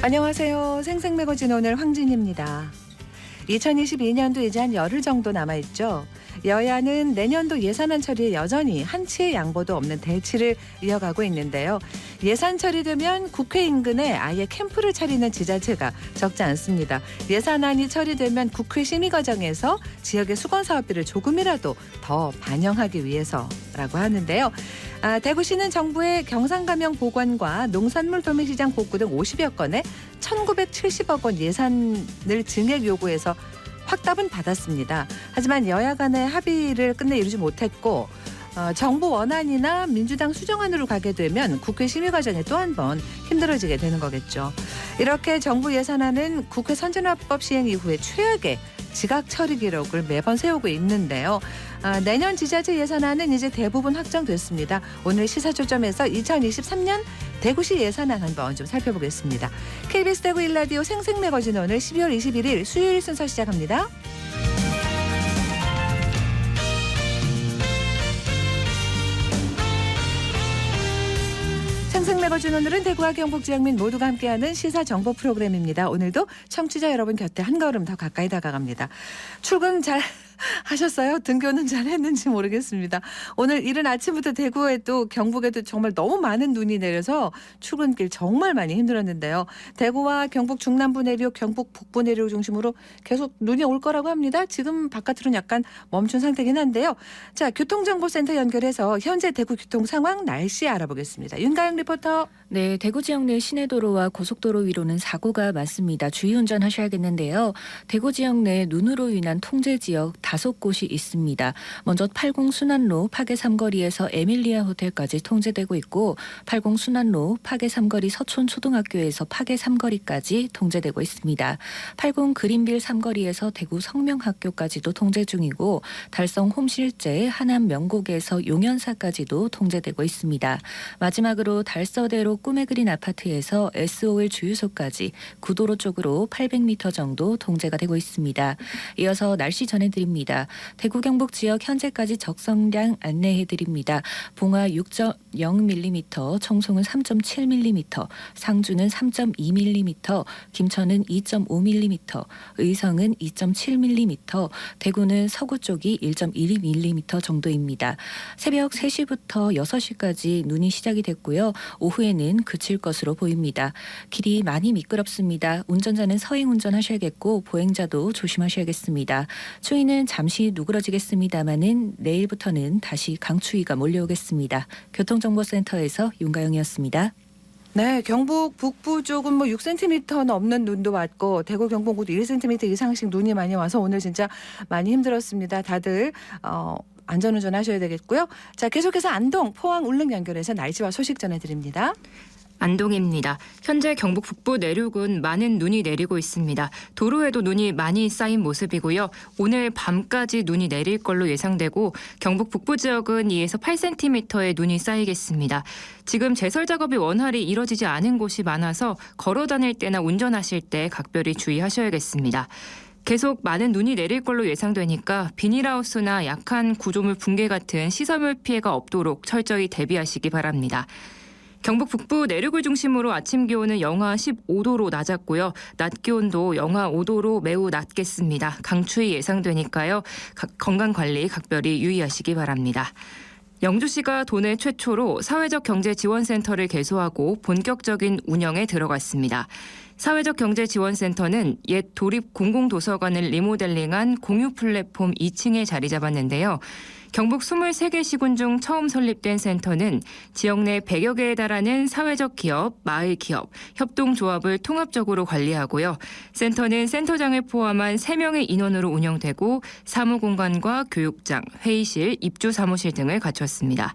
안녕하세요. 생생매거진 오늘 황진입니다. 2022년도 이제 한 열흘 정도 남아있죠. 여야는 내년도 예산안 처리에 여전히 한치의 양보도 없는 대치를 이어가고 있는데요. 예산 처리되면 국회 인근에 아예 캠프를 차리는 지자체가 적지 않습니다. 예산안이 처리되면 국회 심의 과정에서 지역의 수건 사업비를 조금이라도 더 반영하기 위해서라고 하는데요. 대구시는 정부의 경상감영 보건과 농산물 도매시장 복구 등 50여 건에 1,970억 원 예산을 증액 요구해서 확답은 받았습니다. 하지만 여야 간의 합의를 끝내 이루지 못했고 정부 원안이나 민주당 수정안으로 가게 되면 국회 심의 과정에 또 한 번 힘들어지게 되는 거겠죠. 이렇게 정부 예산안은 국회 선진화법 시행 이후에 최악의 지각 처리 기록을 매번 세우고 있는데요. 내년 지자체 예산안은 이제 대부분 확정됐습니다. 오늘 시사초점에서 2023년 대구시 예산안 한번 좀 살펴보겠습니다. KBS 대구 1라디오 생생매거진 오늘 12월 21일 수요일 순서 시작합니다. 생생매거진 오늘은 대구와 경북 지역 민 모두가 함께하는 시사정보 프로그램입니다. 오늘도 청취자 여러분 곁에 한 걸음 더 가까이 다가갑니다. 출근 잘 하셨어요? 등교는 잘 했는지 모르겠습니다. 오늘 이른 아침부터 대구에도 경북에도 정말 너무 많은 눈이 내려서 출근길 정말 많이 힘들었는데요. 대구와 경북 중남부 내륙, 경북 북부 내륙 중심으로 계속 눈이 올 거라고 합니다. 지금 바깥으로는 약간 멈춘 상태긴 한데요. 자, 교통정보센터 연결해서 현재 대구 교통 상황, 날씨 알아보겠습니다. 윤가영 리포터. 네, 대구 지역 내 시내도로와 고속도로 위로는 사고가 많습니다. 주의 운전하셔야겠는데요. 대구 지역 내 눈으로 인한 통제 지역 5곳이 있습니다. 먼저 80 순환로 파계 삼거리에서 에밀리아 호텔까지 통제되고 있고 80 순환로 파계 삼거리 서촌 초등학교에서 파계 삼거리까지 통제되고 있습니다. 80 그린빌 삼거리에서 대구 성명학교까지도 통제 중이고 달성 홈실제 하남 명곡에서 용현사까지도 통제되고 있습니다. 마지막으로 달서대로 꿈의 그린 아파트에서 SOL 주유소까지 구도로 쪽으로 800m 정도 통제가 되고 있습니다. 이어서 날씨 전해드립니다. 대구 경북 지역 현재까지 적성량 안내해드립니다. 봉화 6.0mm, 청송은 3.7mm, 상주는 3.2mm, 김천은 2.5mm, 의성은 2.7mm, 대구는 서구 쪽이 1.1mm 정도입니다. 새벽 3시부터 6시까지 눈이 시작이 됐고요. 오후에는 그칠 것으로 보입니다. 길이 많이 미끄럽습니다. 운전자는 서행 운전하셔야겠고 보행자도 조심하셔야겠습니다. 추위는 잠시 누그러지겠습니다마는 내일부터는 다시 강추위가 몰려오겠습니다. 교통정보센터에서 윤가영이었습니다. 네, 경북 북부 쪽은 6cm 넘는 눈도 왔고 대구 경북도 1cm 이상씩 눈이 많이 와서 오늘 진짜 많이 힘들었습니다. 다들 안전운전 하셔야 되겠고요. 자, 계속해서 안동, 포항, 울릉 연결해서 날씨와 소식 전해드립니다. 안동입니다. 현재 경북 북부 내륙은 많은 눈이 내리고 있습니다. 도로에도 눈이 많이 쌓인 모습이고요. 오늘 밤까지 눈이 내릴 걸로 예상되고 경북 북부 지역은 2에서 8cm의 눈이 쌓이겠습니다. 지금 제설 작업이 원활히 이뤄지지 않은 곳이 많아서 걸어 다닐 때나 운전하실 때 각별히 주의하셔야겠습니다. 계속 많은 눈이 내릴 걸로 예상되니까 비닐하우스나 약한 구조물 붕괴 같은 시설물 피해가 없도록 철저히 대비하시기 바랍니다. 경북 북부 내륙을 중심으로 아침 기온은 영하 15도로 낮았고요. 낮 기온도 영하 5도로 매우 낮겠습니다. 강추위 예상되니까요. 건강관리 각별히 유의하시기 바랍니다. 영주시가 도내 최초로 사회적 경제지원센터를 개소하고 본격적인 운영에 들어갔습니다. 사회적 경제지원센터는 옛 도립 공공도서관을 리모델링한 공유 플랫폼 2층에 자리 잡았는데요. 경북 23개 시군 중 처음 설립된 센터는 지역 내 100여 개에 달하는 사회적 기업, 마을 기업, 협동조합을 통합적으로 관리하고요. 센터는 센터장을 포함한 3명의 인원으로 운영되고 사무공간과 교육장, 회의실, 입주사무실 등을 갖췄습니다.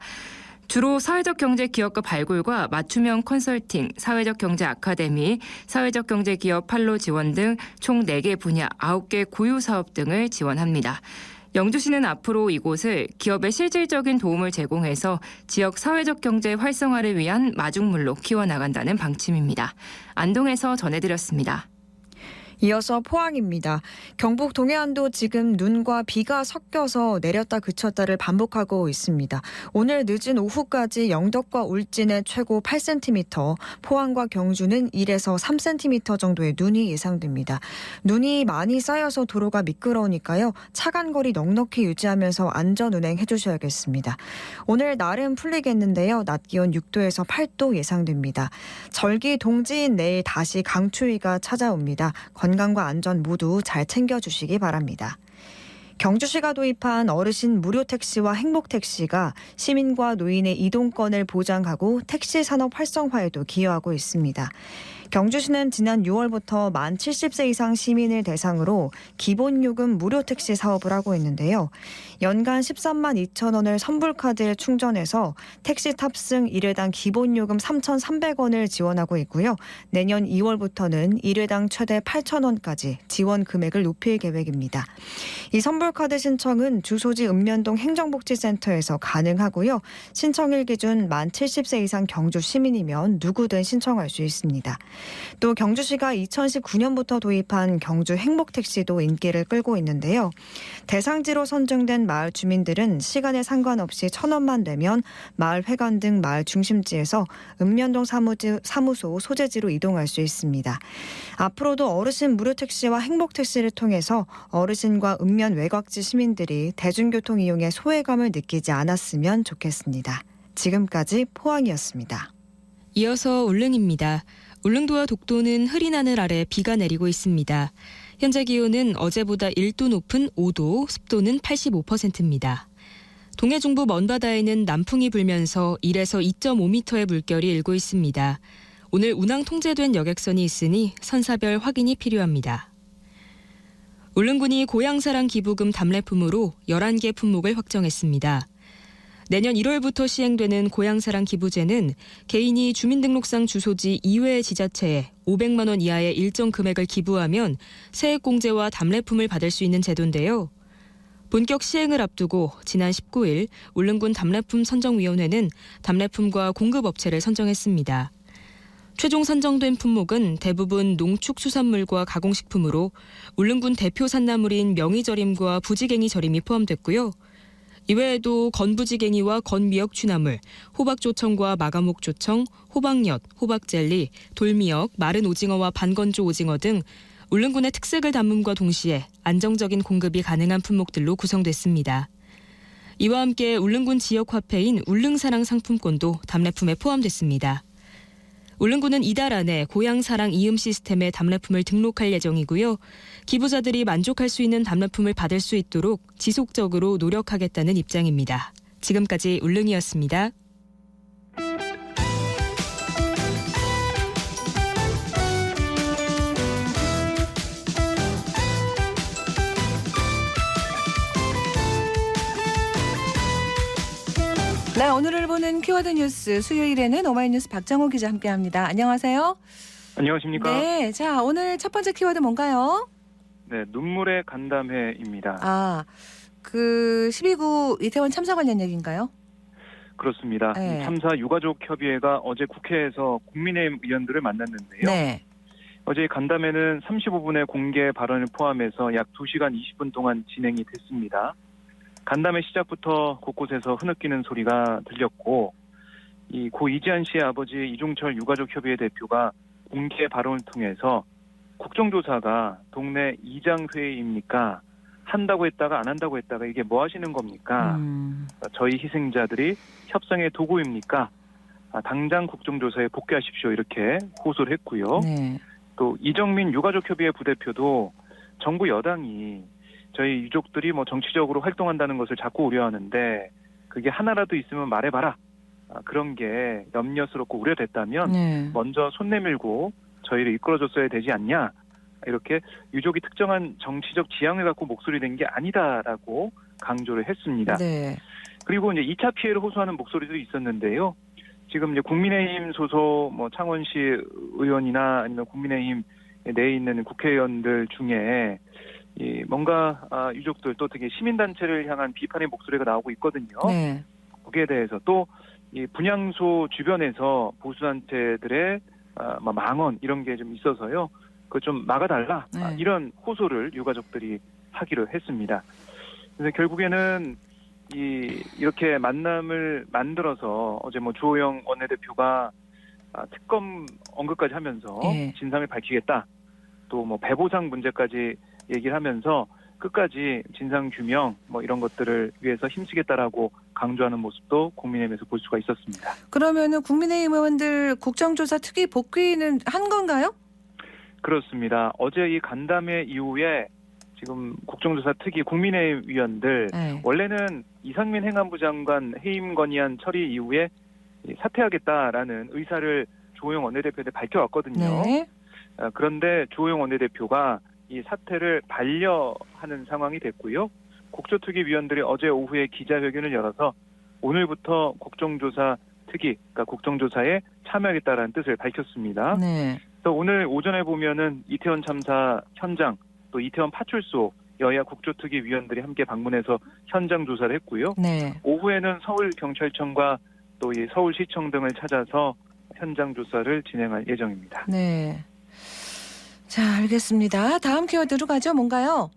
주로 사회적 경제 기업가 발굴과 맞춤형 컨설팅, 사회적 경제 아카데미, 사회적 경제 기업 판로 지원 등 총 4개 분야 9개 고유 사업 등을 지원합니다. 영주시는 앞으로 이곳을 기업의 실질적인 도움을 제공해서 지역 사회적 경제 활성화를 위한 마중물로 키워나간다는 방침입니다. 안동에서 전해드렸습니다. 이어서 포항입니다. 경북 동해안도 지금 눈과 비가 섞여서 내렸다 그쳤다를 반복하고 있습니다. 오늘 늦은 오후까지 영덕과 울진에 최고 8cm, 포항과 경주는 1에서 3cm 정도의 눈이 예상됩니다. 눈이 많이 쌓여서 도로가 미끄러우니까요. 차간거리 넉넉히 유지하면서 안전운행 해주셔야겠습니다. 오늘 날은 풀리겠는데요. 낮 기온 6도에서 8도 예상됩니다. 절기 동지인 내일 다시 강추위가 찾아옵니다. 건강과 안전 모두 잘 챙겨주시기 바랍니다. 경주시가 도입한 어르신 무료 택시와 행복 택시가 시민과 노인의 이동권을 보장하고 택시 산업 활성화에도 기여하고 있습니다. 경주시는 지난 6월부터 만 70세 이상 시민을 대상으로 기본요금 무료 택시 사업을 하고 있는데요. 연간 13만 2천 원을 선불카드에 충전해서 택시 탑승 1회당 기본요금 3,300원을 지원하고 있고요. 내년 2월부터는 1회당 최대 8천 원까지 지원 금액을 높일 계획입니다. 이 선불카드 신청은 주소지 읍면동 행정복지센터에서 가능하고요. 신청일 기준 만 70세 이상 경주 시민이면 누구든 신청할 수 있습니다. 또 경주시가 2019년부터 도입한 경주 행복택시도 인기를 끌고 있는데요. 대상지로 선정된 마을 주민들은 시간에 상관없이 1,000원만 내면 마을 회관 등 마을 중심지에서 읍면동 사무소 소재지로 이동할 수 있습니다. 앞으로도 어르신 무료 택시와 행복택시를 통해서 어르신과 읍면 외곽지 시민들이 대중교통 이용에 소외감을 느끼지 않았으면 좋겠습니다. 지금까지 포항이었습니다. 이어서 울릉입니다. 울릉도와 독도는 흐린 하늘 아래 비가 내리고 있습니다. 현재 기온은 어제보다 1도 높은 5도, 습도는 85%입니다. 동해 중부 먼바다에는 남풍이 불면서 1에서 2.5m의 물결이 일고 있습니다. 오늘 운항 통제된 여객선이 있으니 선사별 확인이 필요합니다. 울릉군이 고향사랑 기부금 답례품으로 11개 품목을 확정했습니다. 내년 1월부터 시행되는 고향사랑 기부제는 개인이 주민등록상 주소지 이외의 지자체에 500만 원 이하의 일정 금액을 기부하면 세액공제와 답례품을 받을 수 있는 제도인데요. 본격 시행을 앞두고 지난 19일 울릉군 답례품 선정위원회는 답례품과 공급업체를 선정했습니다. 최종 선정된 품목은 대부분 농축수산물과 가공식품으로 울릉군 대표 산나물인 명이절임과 부지갱이 절임이 포함됐고요. 이외에도 건부지갱이와 건미역 취나물, 호박조청과 마가목조청, 호박엿, 호박젤리, 돌미역, 마른 오징어와 반건조 오징어 등 울릉군의 특색을 담음과 동시에 안정적인 공급이 가능한 품목들로 구성됐습니다. 이와 함께 울릉군 지역 화폐인 울릉사랑 상품권도 답례품에 포함됐습니다. 울릉군은 이달 안에 고향사랑 이음 시스템에 답례품을 등록할 예정이고요. 기부자들이 만족할 수 있는 답례품을 받을 수 있도록 지속적으로 노력하겠다는 입장입니다. 지금까지 울릉이었습니다. 네, 오늘을 보는 키워드 뉴스 수요일에는 오마이뉴스 박정호 기자 함께합니다. 안녕하세요. 안녕하십니까? 네, 자 오늘 첫 번째 키워드 뭔가요? 네, 눈물의 간담회입니다. 아, 그 12구 이태원 참사 관련 얘기인가요? 그렇습니다. 네. 이 참사 유가족 협의회가 어제 국회에서 국민의힘 의원들을 만났는데요. 네. 어제 간담회는 35분의 공개 발언을 포함해서 약 2시간 20분 동안 진행이 됐습니다. 간담회 시작부터 곳곳에서 흐느끼는 소리가 들렸고, 이 고 이지한 씨의 아버지 이종철 유가족협의회 대표가 공개 발언을 통해서 국정조사가 동네 이장회의입니까? 한다고 했다가 안 한다고 했다가 이게 뭐 하시는 겁니까? 저희 희생자들이 협상의 도구입니까? 당장 국정조사에 복귀하십시오. 이렇게 호소를 했고요. 네. 또 이정민 유가족협의회 부대표도 정부 여당이 저희 유족들이 뭐 정치적으로 활동한다는 것을 자꾸 우려하는데 그게 하나라도 있으면 말해봐라. 그런 게 염려스럽고 우려됐다면 네. 먼저 손 내밀고 저희를 이끌어줬어야 되지 않냐. 이렇게 유족이 특정한 정치적 지향을 갖고 목소리 낸 게 아니다라고 강조를 했습니다. 네. 그리고 이제 2차 피해를 호소하는 목소리도 있었는데요. 지금 이제 국민의힘 소속 뭐 창원시 의원이나 아니면 국민의힘 내에 있는 국회의원들 중에 이 뭔가 유족들 또 되게 시민단체를 향한 비판의 목소리가 나오고 있거든요. 네. 거기에 대해서 또 이 분향소 주변에서 보수단체들의 망언 이런 게 좀 있어서요. 그 좀 막아달라 네. 이런 호소를 유가족들이 하기로 했습니다. 그래서 결국에는 이렇게 만남을 만들어서 어제 뭐 주호영 원내대표가 특검 언급까지 하면서 예. 진상을 밝히겠다. 또 뭐 배보상 문제까지 얘기를 하면서 끝까지 진상 규명 뭐 이런 것들을 위해서 힘쓰겠다라고 강조하는 모습도 국민의힘에서 볼 수가 있었습니다. 그러면은 국민의힘 의원들 국정조사 특위 복귀는 한 건가요? 그렇습니다. 어제 이 간담회 이후에 지금 국정조사 특위 국민의힘 위원들 네. 원래는 이상민 행안부 장관 해임 건의안 처리 이후에 사퇴하겠다라는 의사를 주호영 원내대표한테 밝혀왔거든요. 네. 그런데 주호영 원내대표가 이 사퇴를 반려하는 상황이 됐고요. 국조특위 위원들이 어제 오후에 기자회견을 열어서 오늘부터 국정조사 특위, 그러니까 국정조사에 참여하겠다라는 뜻을 밝혔습니다. 네. 그래서 오늘 오전에 보면은 이태원 참사 현장, 또 이태원 파출소 여야 국조특위 위원들이 함께 방문해서 현장 조사를 했고요. 네. 오후에는 서울경찰청과 또 이 서울시청 등을 찾아서 현장 조사를 진행할 예정입니다. 네. 자, 알겠습니다. 다음 키워드로 가죠. 뭔가요?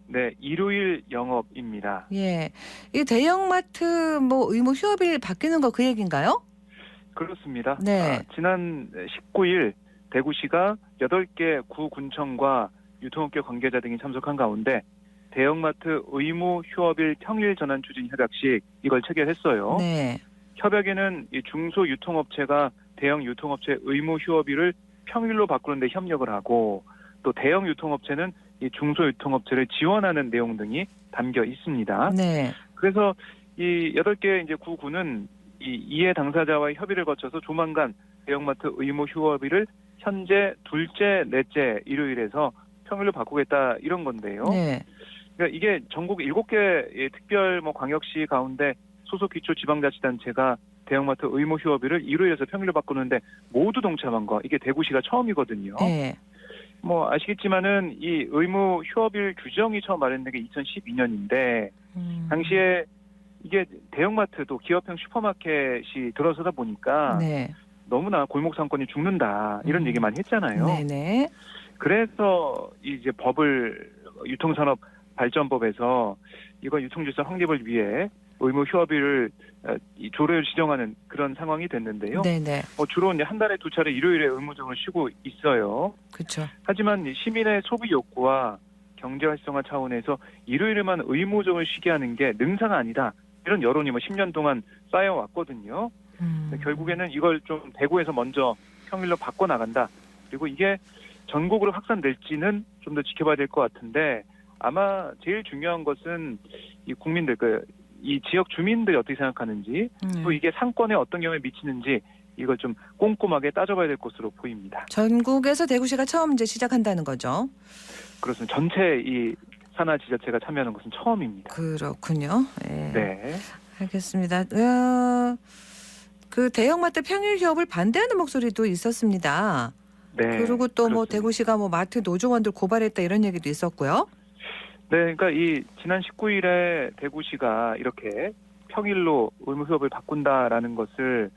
네, 일요일 영업입니다. 예. 이 대형마트 뭐 의무 휴업일 바뀌는 거 그 얘기인가요? 그렇습니다. 네. 지난 19일 대구시가 8개 구군청과 유통업계 관계자 등이 참석한 가운데 대형마트 의무 휴업일 평일 전환 추진 협약식 이걸 체결했어요. 네. 협약에는 이 중소유통업체가 대형 유통업체 의무 휴업일을 평일로 바꾸는데 협력을 하고 또 대형 유통업체는 이 중소유통업체를 지원하는 내용 등이 담겨 있습니다. 네. 그래서 이 8개 이제 구군은 이해 당사자와의 협의를 거쳐서 조만간 대형마트 의무 휴업일을 현재 둘째, 넷째 일요일에서 평일로 바꾸겠다 이런 건데요. 네. 그러니까 이게 전국 7개 특별 뭐 광역시 가운데 소속 기초지방자치단체가 대형마트 의무 휴업일을 일요일에서 평일로 바꾸는데 모두 동참한 거 이게 대구시가 처음이거든요. 네. 뭐 아시겠지만은 이 의무 휴업일 규정이 처음 마련된 게 2012년인데 당시에 이게 대형마트도 기업형 슈퍼마켓이 들어서다 보니까 네. 너무나 골목 상권이 죽는다 이런 얘기 많이 했잖아요. 네네. 그래서 이제 법을 유통산업 발전법에서 이거 유통질서 확립을 위해 의무 휴업일을 조례를 지정하는 그런 상황이 됐는데요. 네네. 주로 이제 한 달에 2차례 일요일에 의무적으로 쉬고 있어요. 그렇죠. 하지만 시민의 소비 욕구와 경제 활성화 차원에서 일요일에만 의무적으로 쉬게 하는 게 능사가 아니다. 이런 여론이 10년 동안 쌓여왔거든요. 결국에는 이걸 좀 대구에서 먼저 평일로 바꿔나간다. 그리고 이게 전국으로 확산될지는 좀 더 지켜봐야 될 것 같은데 아마 제일 중요한 것은 이 국민들, 이 지역 주민들이 어떻게 생각하는지 또 이게 상권에 어떤 영향을 미치는지 이걸 좀 꼼꼼하게 따져봐야 될 것으로 보입니다. 전국에서 대구시가 처음 이제 시작한다는 거죠. 그렇습니다. 전체 이 산하 지자체가 참여하는 것은 처음입니다. 그렇군요. 네. 네. 알겠습니다. 그 대형마트 평일 휴업을 반대하는 목소리도 있었습니다. 네. 그리고 또 뭐 그렇습니다. 대구시가 뭐 마트 노조원들 고발했다 이런 얘기도 있었고요. 네, 그러니까 이 지난 19일에 대구시가 이렇게 평일로 의무 휴업을 바꾼다라는 것을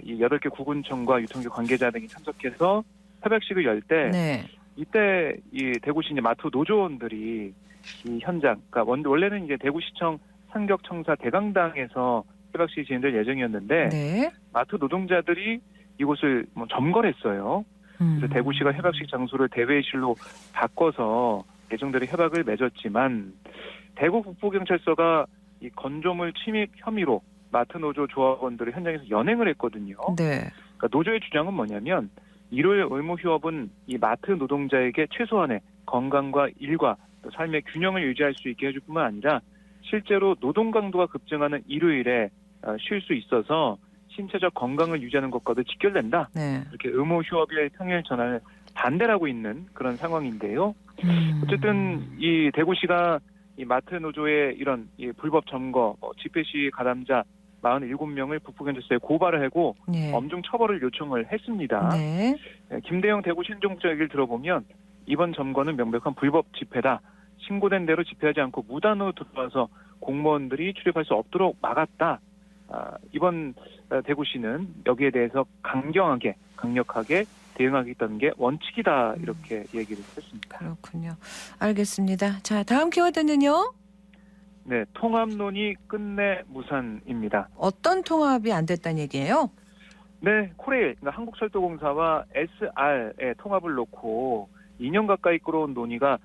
이 8개 구군청과 유통계 관계자 등이 참석해서 협약식을 열 때 네. 이때 이 대구시 이제 마트 노조원들이 이 현장, 그러니까 원래는 이제 대구시청 상격청사 대강당에서 협약식이 진행될 예정이었는데 네. 마트 노동자들이 이곳을 뭐 점거를 했어요. 그래서 대구시가 협약식 장소를 대회실로 바꿔서 예정대로 협약을 맺었지만 대구 북부경찰서가 이 건조물 침입 혐의로 마트 노조 조합원들을 현장에서 연행을 했거든요. 네. 그러니까 노조의 주장은 뭐냐면 일요일 의무 휴업은 이 마트 노동자에게 최소한의 건강과 일과 또 삶의 균형을 유지할 수 있게 해줄 뿐만 아니라 실제로 노동 강도가 급증하는 일요일에 쉴 수 있어서 신체적 건강을 유지하는 것과도 직결된다. 네. 이렇게 의무 휴업일 평일 전환을 반대를 하고 있는 그런 상황인데요. 어쨌든 이 대구시가 이 마트 노조의 이런 이 불법 점거, 집회 시위 가담자 47명을 북부경찰서에 고발을 하고 네. 엄중 처벌을 요청을 했습니다. 네. 김대영 대구시 행정국장 얘기를 들어보면 이번 점거는 명백한 불법 집회다. 신고된 대로 집회하지 않고 무단으로 들어와서 공무원들이 출입할 수 없도록 막았다. 이번 대구시는 여기에 대해서 강력하게 대응하겠다는 게 원칙이다 이렇게 얘기를 했습니다. 그렇군요. 알겠습니다. 자, 다음 키워드는요. 네, 통합 논의 끝내 무산입니다. 어떤 통합이 안 됐다는 얘기예요? 네, 코레일, 그러니까 한국철도공사와 SR의 통합을 놓고 2년 가까이 끌어온 논의가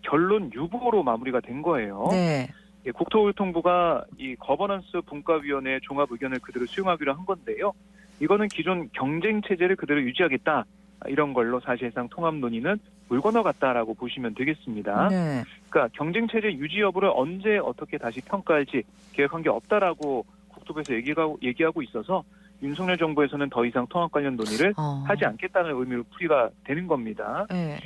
결론 유보로 마무리가 된 거예요. 네. 국토교통부가 이 거버넌스 분과위원회의 종합 의견을 그대로 수용하기로 한 건데요. 이거는 기존 경쟁 체제를 그대로 유지하겠다 이런 걸로 사실상 통합 논의는 물 건너갔다라고 보시면 되겠습니다. 네. 그러니까 경쟁 체제 유지 여부를 언제 어떻게 다시 평가할지 계획한 게 없다라고 국토부에서 얘기하고 있어서 윤석열 정부에서는 더 이상 통합 관련 논의를 하지 않겠다는 의미로 풀이가 되는 겁니다. 네.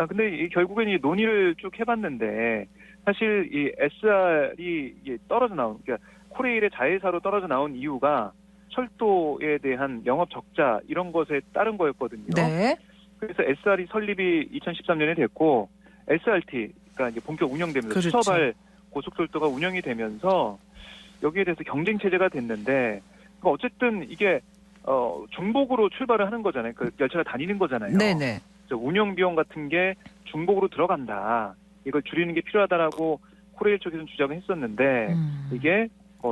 근데 결국엔 이 논의를 쭉 해봤는데 사실 이 SR이 떨어져 나온, 그러니까 코레일의 자회사로 떨어져 나온 이유가 철도에 대한 영업 적자 이런 것에 따른 거였거든요. 네. 그래서 SR이 설립이 2013년에 됐고 SRT, 그러니까 이제 본격 운영되면서 그렇죠. 수서발 고속철도가 운영이 되면서 여기에 대해서 경쟁 체제가 됐는데 어쨌든 이게 중복으로 출발을 하는 거잖아요. 그 열차가 다니는 거잖아요. 네네. 운영 비용 같은 게 중복으로 들어간다. 이걸 줄이는 게 필요하다라고 코레일 쪽에서는 주장을 했었는데 이게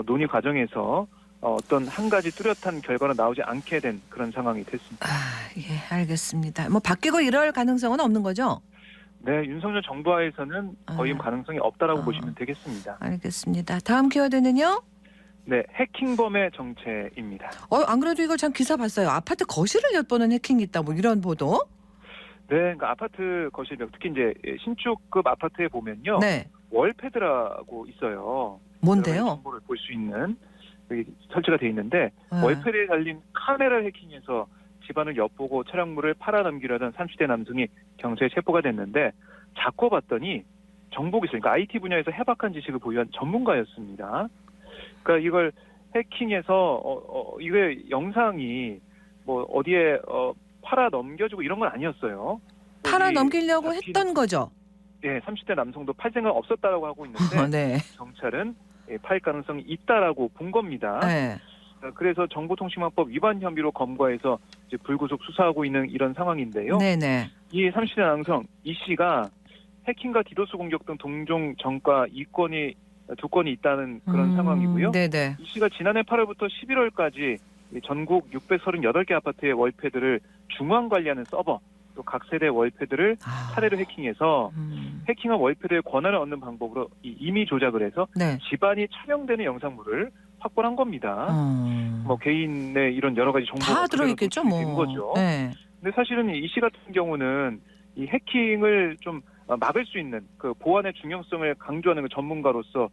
논의 과정에서 어떤 한 가지 뚜렷한 결과가 나오지 않게 된 그런 상황이 됐습니다. 예, 알겠습니다. 뭐 바뀌고 이럴 가능성은 없는 거죠? 네, 윤석열 정부하에서는 거의 가능성이 없다라고 보시면 되겠습니다. 알겠습니다. 다음 키워드는요? 네, 해킹범의 정체입니다. 안 그래도 이거 참 기사 봤어요. 아파트 거실을 엿보는 해킹이 있다, 뭐 이런 보도? 네, 그러니까 아파트 거실, 특히 이제 신축급 아파트에 보면요, 네. 월패드라고 있어요. 뭔데요? 정보를 볼 수 있는 여기 설치가 돼 있는데 네. 월패드에 달린 카메라를 해킹해서 집안을 엿보고 차량물을 팔아넘기려던 30대 남성이 경찰에 체포가 됐는데 자고 봤더니 정보기술, 그러니까 IT 분야에서 해박한 지식을 보유한 전문가였습니다. 그러니까 이걸 해킹해서 이게 영상이 뭐 어디에 팔아 넘겨주고 이런 건 아니었어요. 팔아 넘기려고 했던 거죠? 예, 30대 남성도 팔 생각 없었다라고 하고 있는데 네. 경찰은 팔 가능성이 있다라고 본 겁니다. 네. 그래서 정보통신망법 위반 혐의로 검거해서 이제 불구속 수사하고 있는 이런 상황인데요. 네네. 이 30대 남성 이 씨가 해킹과 디도스 공격 등 동종 전과 2건이 있다는 그런 상황이고요. 네네. 이 씨가 지난해 8월부터 11월까지 전국 638개 아파트의 월패드를 중앙 관리하는 서버 또 각 세대 월패드를 차례로 해킹해서 해킹한 월패드의 권한을 얻는 방법으로 임의 조작을 해서 네. 집안이 촬영되는 영상물을 확보한 겁니다. 뭐 개인의 이런 여러 가지 정보가 다 들어있겠죠, 된 뭐. 거죠. 네. 근데 사실은 이 씨 같은 경우는 이 해킹을 좀 막을 수 있는 그 보안의 중요성을 강조하는 그 전문가로서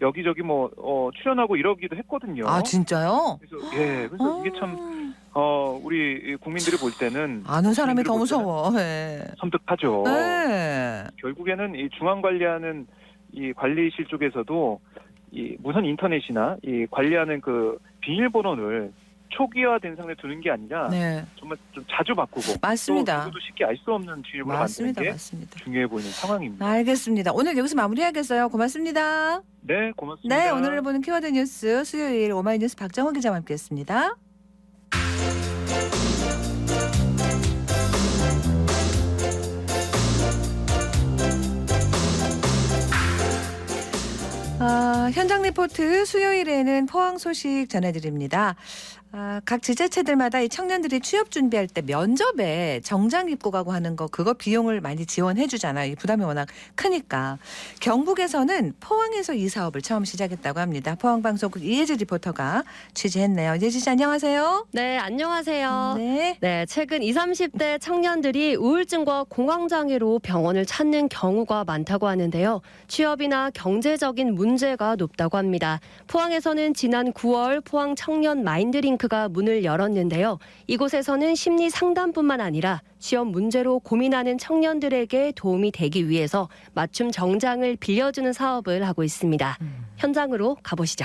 여기저기 뭐 출연하고 이러기도 했거든요. 아, 진짜요? 그래서 이게 참 우리 국민들이 볼 때는 아는 사람이 더 무서워. 네. 섬뜩하죠. 네. 결국에는 이 중앙 관리하는 이 관리실 쪽에서도 이 무선 인터넷이나 이 관리하는 그 비밀번호를 초기화된 상태에 두는 게 아니라 네. 정말 좀 자주 바꾸고 맞습니다. 또 누구도 쉽게 알 수 없는 비밀번호 만드는 게 맞습니다. 중요해 보이는 상황입니다. 알겠습니다. 오늘 여기서 마무리하겠어요. 고맙습니다. 네, 고맙습니다. 네, 오늘을 보는 키워드 뉴스 수요일 오마이뉴스 박정호 기자와 함께했습니다. 현장 리포트 수요일에는 포항 소식 전해드립니다. 각 지자체들마다 이 청년들이 취업 준비할 때 면접에 정장 입고 가고 하는 거 그거 비용을 많이 지원해 주잖아요. 이 부담이 워낙 크니까. 경북에서는 포항에서 이 사업을 처음 시작했다고 합니다. 포항방송국 이혜지 리포터가 취재했네요. 이혜지 씨 안녕하세요. 네, 안녕하세요. 네. 네, 최근 20, 30대 청년들이 우울증과 공황장애로 병원을 찾는 경우가 많다고 하는데요. 취업이나 경제적인 문제가 높다고 합니다. 포항에서는 지난 9월 포항 청년 마인드링크가 문을 열었는데요. 이곳에서는 심리 상담뿐만 아니라 취업 문제로 고민하는 청년들에게 도움이 되기 위해서 맞춤 정장을 빌려주는 사업을 하고 있습니다. 현장으로 가보시죠.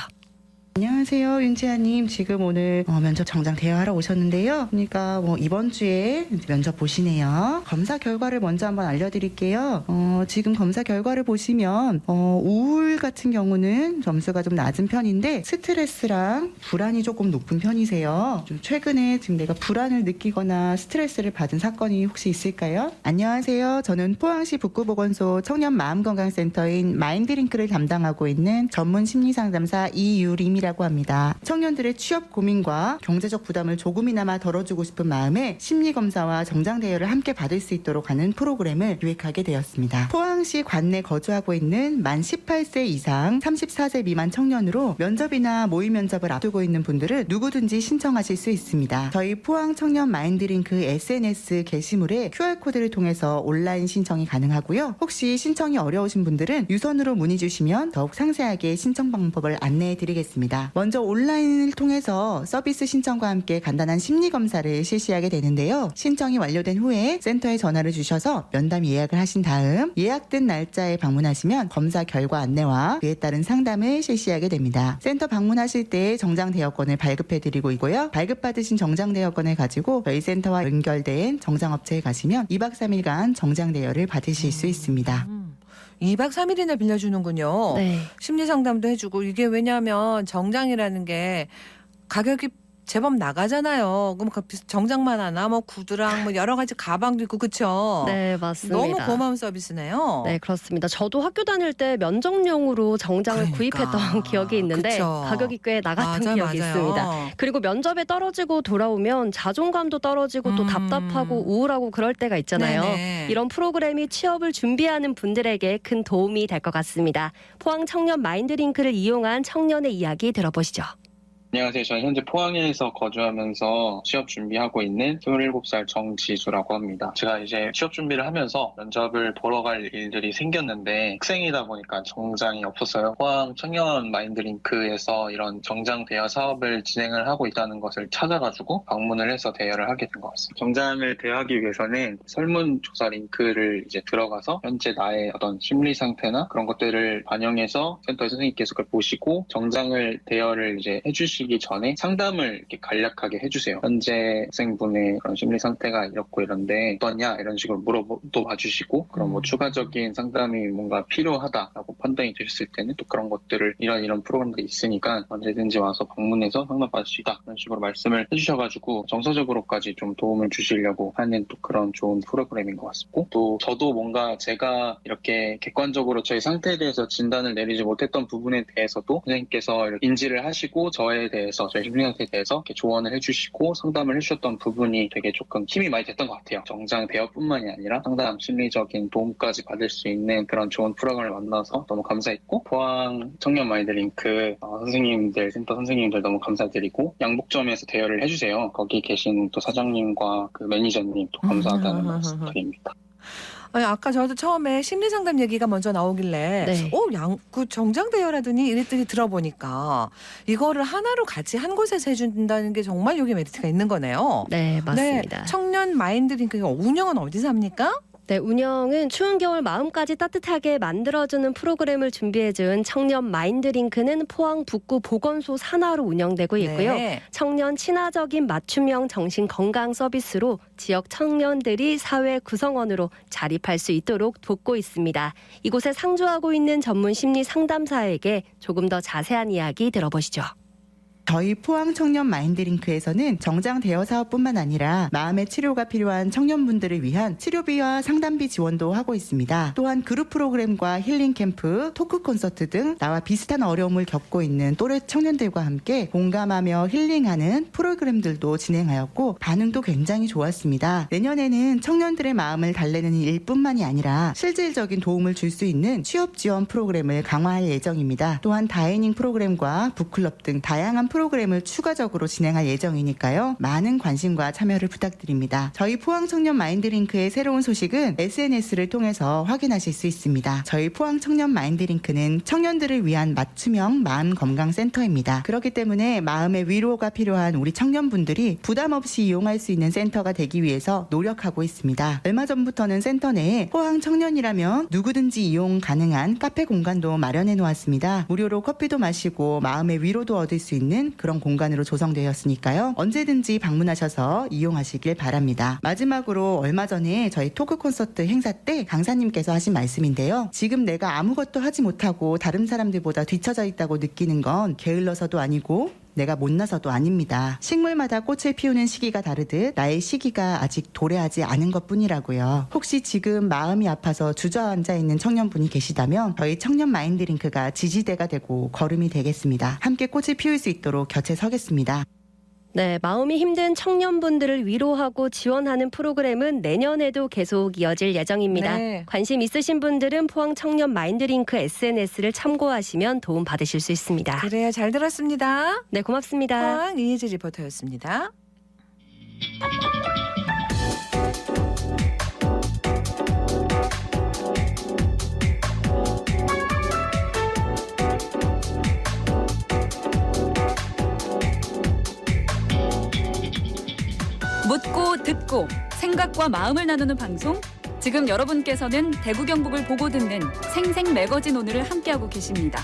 안녕하세요, 윤지아님. 지금 오늘 면접 정장 대여하러 오셨는데요. 그러니까 이번 주에 면접 보시네요. 검사 결과를 먼저 한번 알려드릴게요. 지금 검사 결과를 보시면 우울 같은 경우는 점수가 좀 낮은 편인데 스트레스랑 불안이 조금 높은 편이세요. 좀 최근에 지금 내가 불안을 느끼거나 스트레스를 받은 사건이 혹시 있을까요? 안녕하세요. 저는 포항시 북구보건소 청년마음건강센터인 마인드링크를 담당하고 있는 전문 심리상담사 이유림이라고 합니다. 청년들의 취업 고민과 경제적 부담을 조금이나마 덜어주고 싶은 마음에 심리검사와 정장 대여를 함께 받을 수 있도록 하는 프로그램을 기획하게 되었습니다. 포항시 관내 거주하고 있는 만 18세 이상 34세 미만 청년으로 면접이나 모의 면접을 앞두고 있는 분들은 누구든지 신청하실 수 있습니다. 저희 포항 청년 마인드링크 SNS 게시물에 QR코드를 통해서 온라인 신청이 가능하고요. 혹시 신청이 어려우신 분들은 유선으로 문의 주시면 더욱 상세하게 신청 방법을 안내해 드리겠습니다. 먼저 온라인을 통해서 서비스 신청과 함께 간단한 심리검사를 실시하게 되는데요. 신청이 완료된 후에 센터에 전화를 주셔서 면담 예약을 하신 다음 예약된 날짜에 방문하시면 검사 결과 안내와 그에 따른 상담을 실시하게 됩니다. 센터 방문하실 때 정장 대여권을 발급해 드리고 있고요. 발급받으신 정장 대여권을 가지고 저희 센터와 연결된 정장업체에 가시면 2박 3일간 정장 대여를 받으실 수 있습니다. 2박 3일이나 빌려주는군요. 네. 심리 상담도 해주고 이게 왜냐하면 정장이라는 게 가격이 제법 나가잖아요. 그럼 정장만 하나 뭐 구두랑 뭐 여러 가지 가방도 있고 그렇죠. 네, 맞습니다. 너무 고마운 서비스네요. 네, 그렇습니다. 저도 학교 다닐 때 면접용으로 정장을 구입했던 기억이 있는데 그쵸. 가격이 꽤 나갔던 기억이 있습니다. 그리고 면접에 떨어지고 돌아오면 자존감도 떨어지고 또 답답하고 우울하고 그럴 때가 있잖아요. 네네. 이런 프로그램이 취업을 준비하는 분들에게 큰 도움이 될 것 같습니다. 포항 청년 마인드링크를 이용한 청년의 이야기 들어보시죠. 안녕하세요. 저는 현재 포항에서 거주하면서 취업 준비하고 있는 27살 정지수라고 합니다. 제가 이제 취업 준비를 하면서 면접을 보러 갈 일들이 생겼는데 학생이다 보니까 정장이 없었어요. 포항 청년 마인드링크에서 이런 정장 대여 사업을 진행을 하고 있다는 것을 찾아가지고 방문을 해서 대여를 하게 된 것 같습니다. 정장을 대여하기 위해서는 설문조사 링크를 이제 들어가서 현재 나의 어떤 심리 상태나 그런 것들을 반영해서 센터 선생님께서 그걸 보시고 정장을 대여를 이제 해주시기 전에 상담을 이렇게 간략하게 해주세요. 현재 학생분의 그런 심리 상태가 이렇고 이런데 어떠냐 이런 식으로 물어도 봐주시고 그럼 뭐 추가적인 상담이 뭔가 필요하다라고 판단이 되셨을 때는 또 그런 것들을 이런 프로그램들이 있으니까 언제든지 와서 방문해서 상담받을 수 있다 이런 식으로 말씀을 해주셔가지고 정서적으로까지 좀 도움을 주시려고 하는 또 그런 좋은 프로그램인 것 같습니다. 또 저도 뭔가 제가 이렇게 객관적으로 저희 상태에 대해서 진단을 내리지 못했던 부분에 대해서도 선생님께서 인지를 하시고 저의 대해서 저희 심리 상태에 대해서 이렇게 조언을 해주시고 상담을 해주셨던 부분이 되게 조금 힘이 많이 됐던 것 같아요. 정장 대여뿐만이 아니라 상담 심리적인 도움까지 받을 수 있는 그런 좋은 프로그램을 만나서 너무 감사했고 포항 청년 마인드링크 선생님들 센터 선생님들 너무 감사드리고 양복점에서 대여를 해주세요. 거기 계신 또 사장님과 그 매니저님 또 감사하다는 말씀 드립니다. 아니, 아까 저도 처음에 심리상담 얘기가 먼저 나오길래 네. 그 정장 대여라더니 이랬더니 들어보니까 이거를 하나로 같이 한 곳에서 해준다는 게 정말 여기 메리트가 있는 거네요. 네, 맞습니다. 네, 청년 마인드링크 운영은 어디서 합니까? 네, 운영은 추운 겨울 마음까지 따뜻하게 만들어주는 프로그램을 준비해준 청년 마인드링크는 포항 북구 보건소 산하로 운영되고 있고요. 네. 청년 친화적인 맞춤형 정신 건강 서비스로 지역 청년들이 사회 구성원으로 자립할 수 있도록 돕고 있습니다. 이곳에 상주하고 있는 전문 심리 상담사에게 조금 더 자세한 이야기 들어보시죠. 저희 포항 청년 마인드링크에서는 정장 대여 사업뿐만 아니라 마음의 치료가 필요한 청년분들을 위한 치료비와 상담비 지원도 하고 있습니다. 또한 그룹 프로그램과 힐링 캠프, 토크 콘서트 등 나와 비슷한 어려움을 겪고 있는 또래 청년들과 함께 공감하며 힐링하는 프로그램들도 진행하였고 반응도 굉장히 좋았습니다. 내년에는 청년들의 마음을 달래는 일뿐만이 아니라 실질적인 도움을 줄 수 있는 취업 지원 프로그램을 강화할 예정입니다. 또한 다이닝 프로그램과 북클럽 등 다양한 프로그램 프로그램을 추가적으로 진행할 예정이니까요. 많은 관심과 참여를 부탁드립니다. 저희 포항 청년 마인드링크의 새로운 소식은 SNS를 통해서 확인하실 수 있습니다. 저희 포항 청년 마인드링크는 청년들을 위한 맞춤형 마음 건강 센터입니다. 그렇기 때문에 마음의 위로가 필요한 우리 청년분들이 부담 없이 이용할 수 있는 센터가 되기 위해서 노력하고 있습니다. 얼마 전부터는 센터 내에 포항 청년이라면 누구든지 이용 가능한 카페 공간도 마련해 놓았습니다. 무료로 커피도 마시고 마음의 위로도 얻을 수 있는 그런 공간으로 조성되었으니까요. 언제든지 방문하셔서 이용하시길 바랍니다. 마지막으로 얼마 전에 저희 토크 콘서트 행사 때 강사님께서 하신 말씀인데요. 지금 내가 아무것도 하지 못하고 다른 사람들보다 뒤처져 있다고 느끼는 건 게을러서도 아니고 내가 못나서도 아닙니다. 식물마다 꽃을 피우는 시기가 다르듯 나의 시기가 아직 도래하지 않은 것뿐이라고요. 혹시 지금 마음이 아파서 주저앉아 있는 청년분이 계시다면 저희 청년 마인드링크가 지지대가 되고 걸음이 되겠습니다. 함께 꽃을 피울 수 있도록 곁에 서겠습니다. 네, 마음이 힘든 청년분들을 위로하고 지원하는 프로그램은 내년에도 계속 이어질 예정입니다. 네. 관심 있으신 분들은 포항 청년 마인드링크 SNS를 참고하시면 도움 받으실 수 있습니다. 그래요. 잘 들었습니다. 네, 고맙습니다. 포항 이혜지 리포터였습니다. 묻고 듣고 생각과 마음을 나누는 방송. 지금 여러분께서는 대구 경북을 보고 듣는 생생 매거진 오늘을 함께하고 계십니다.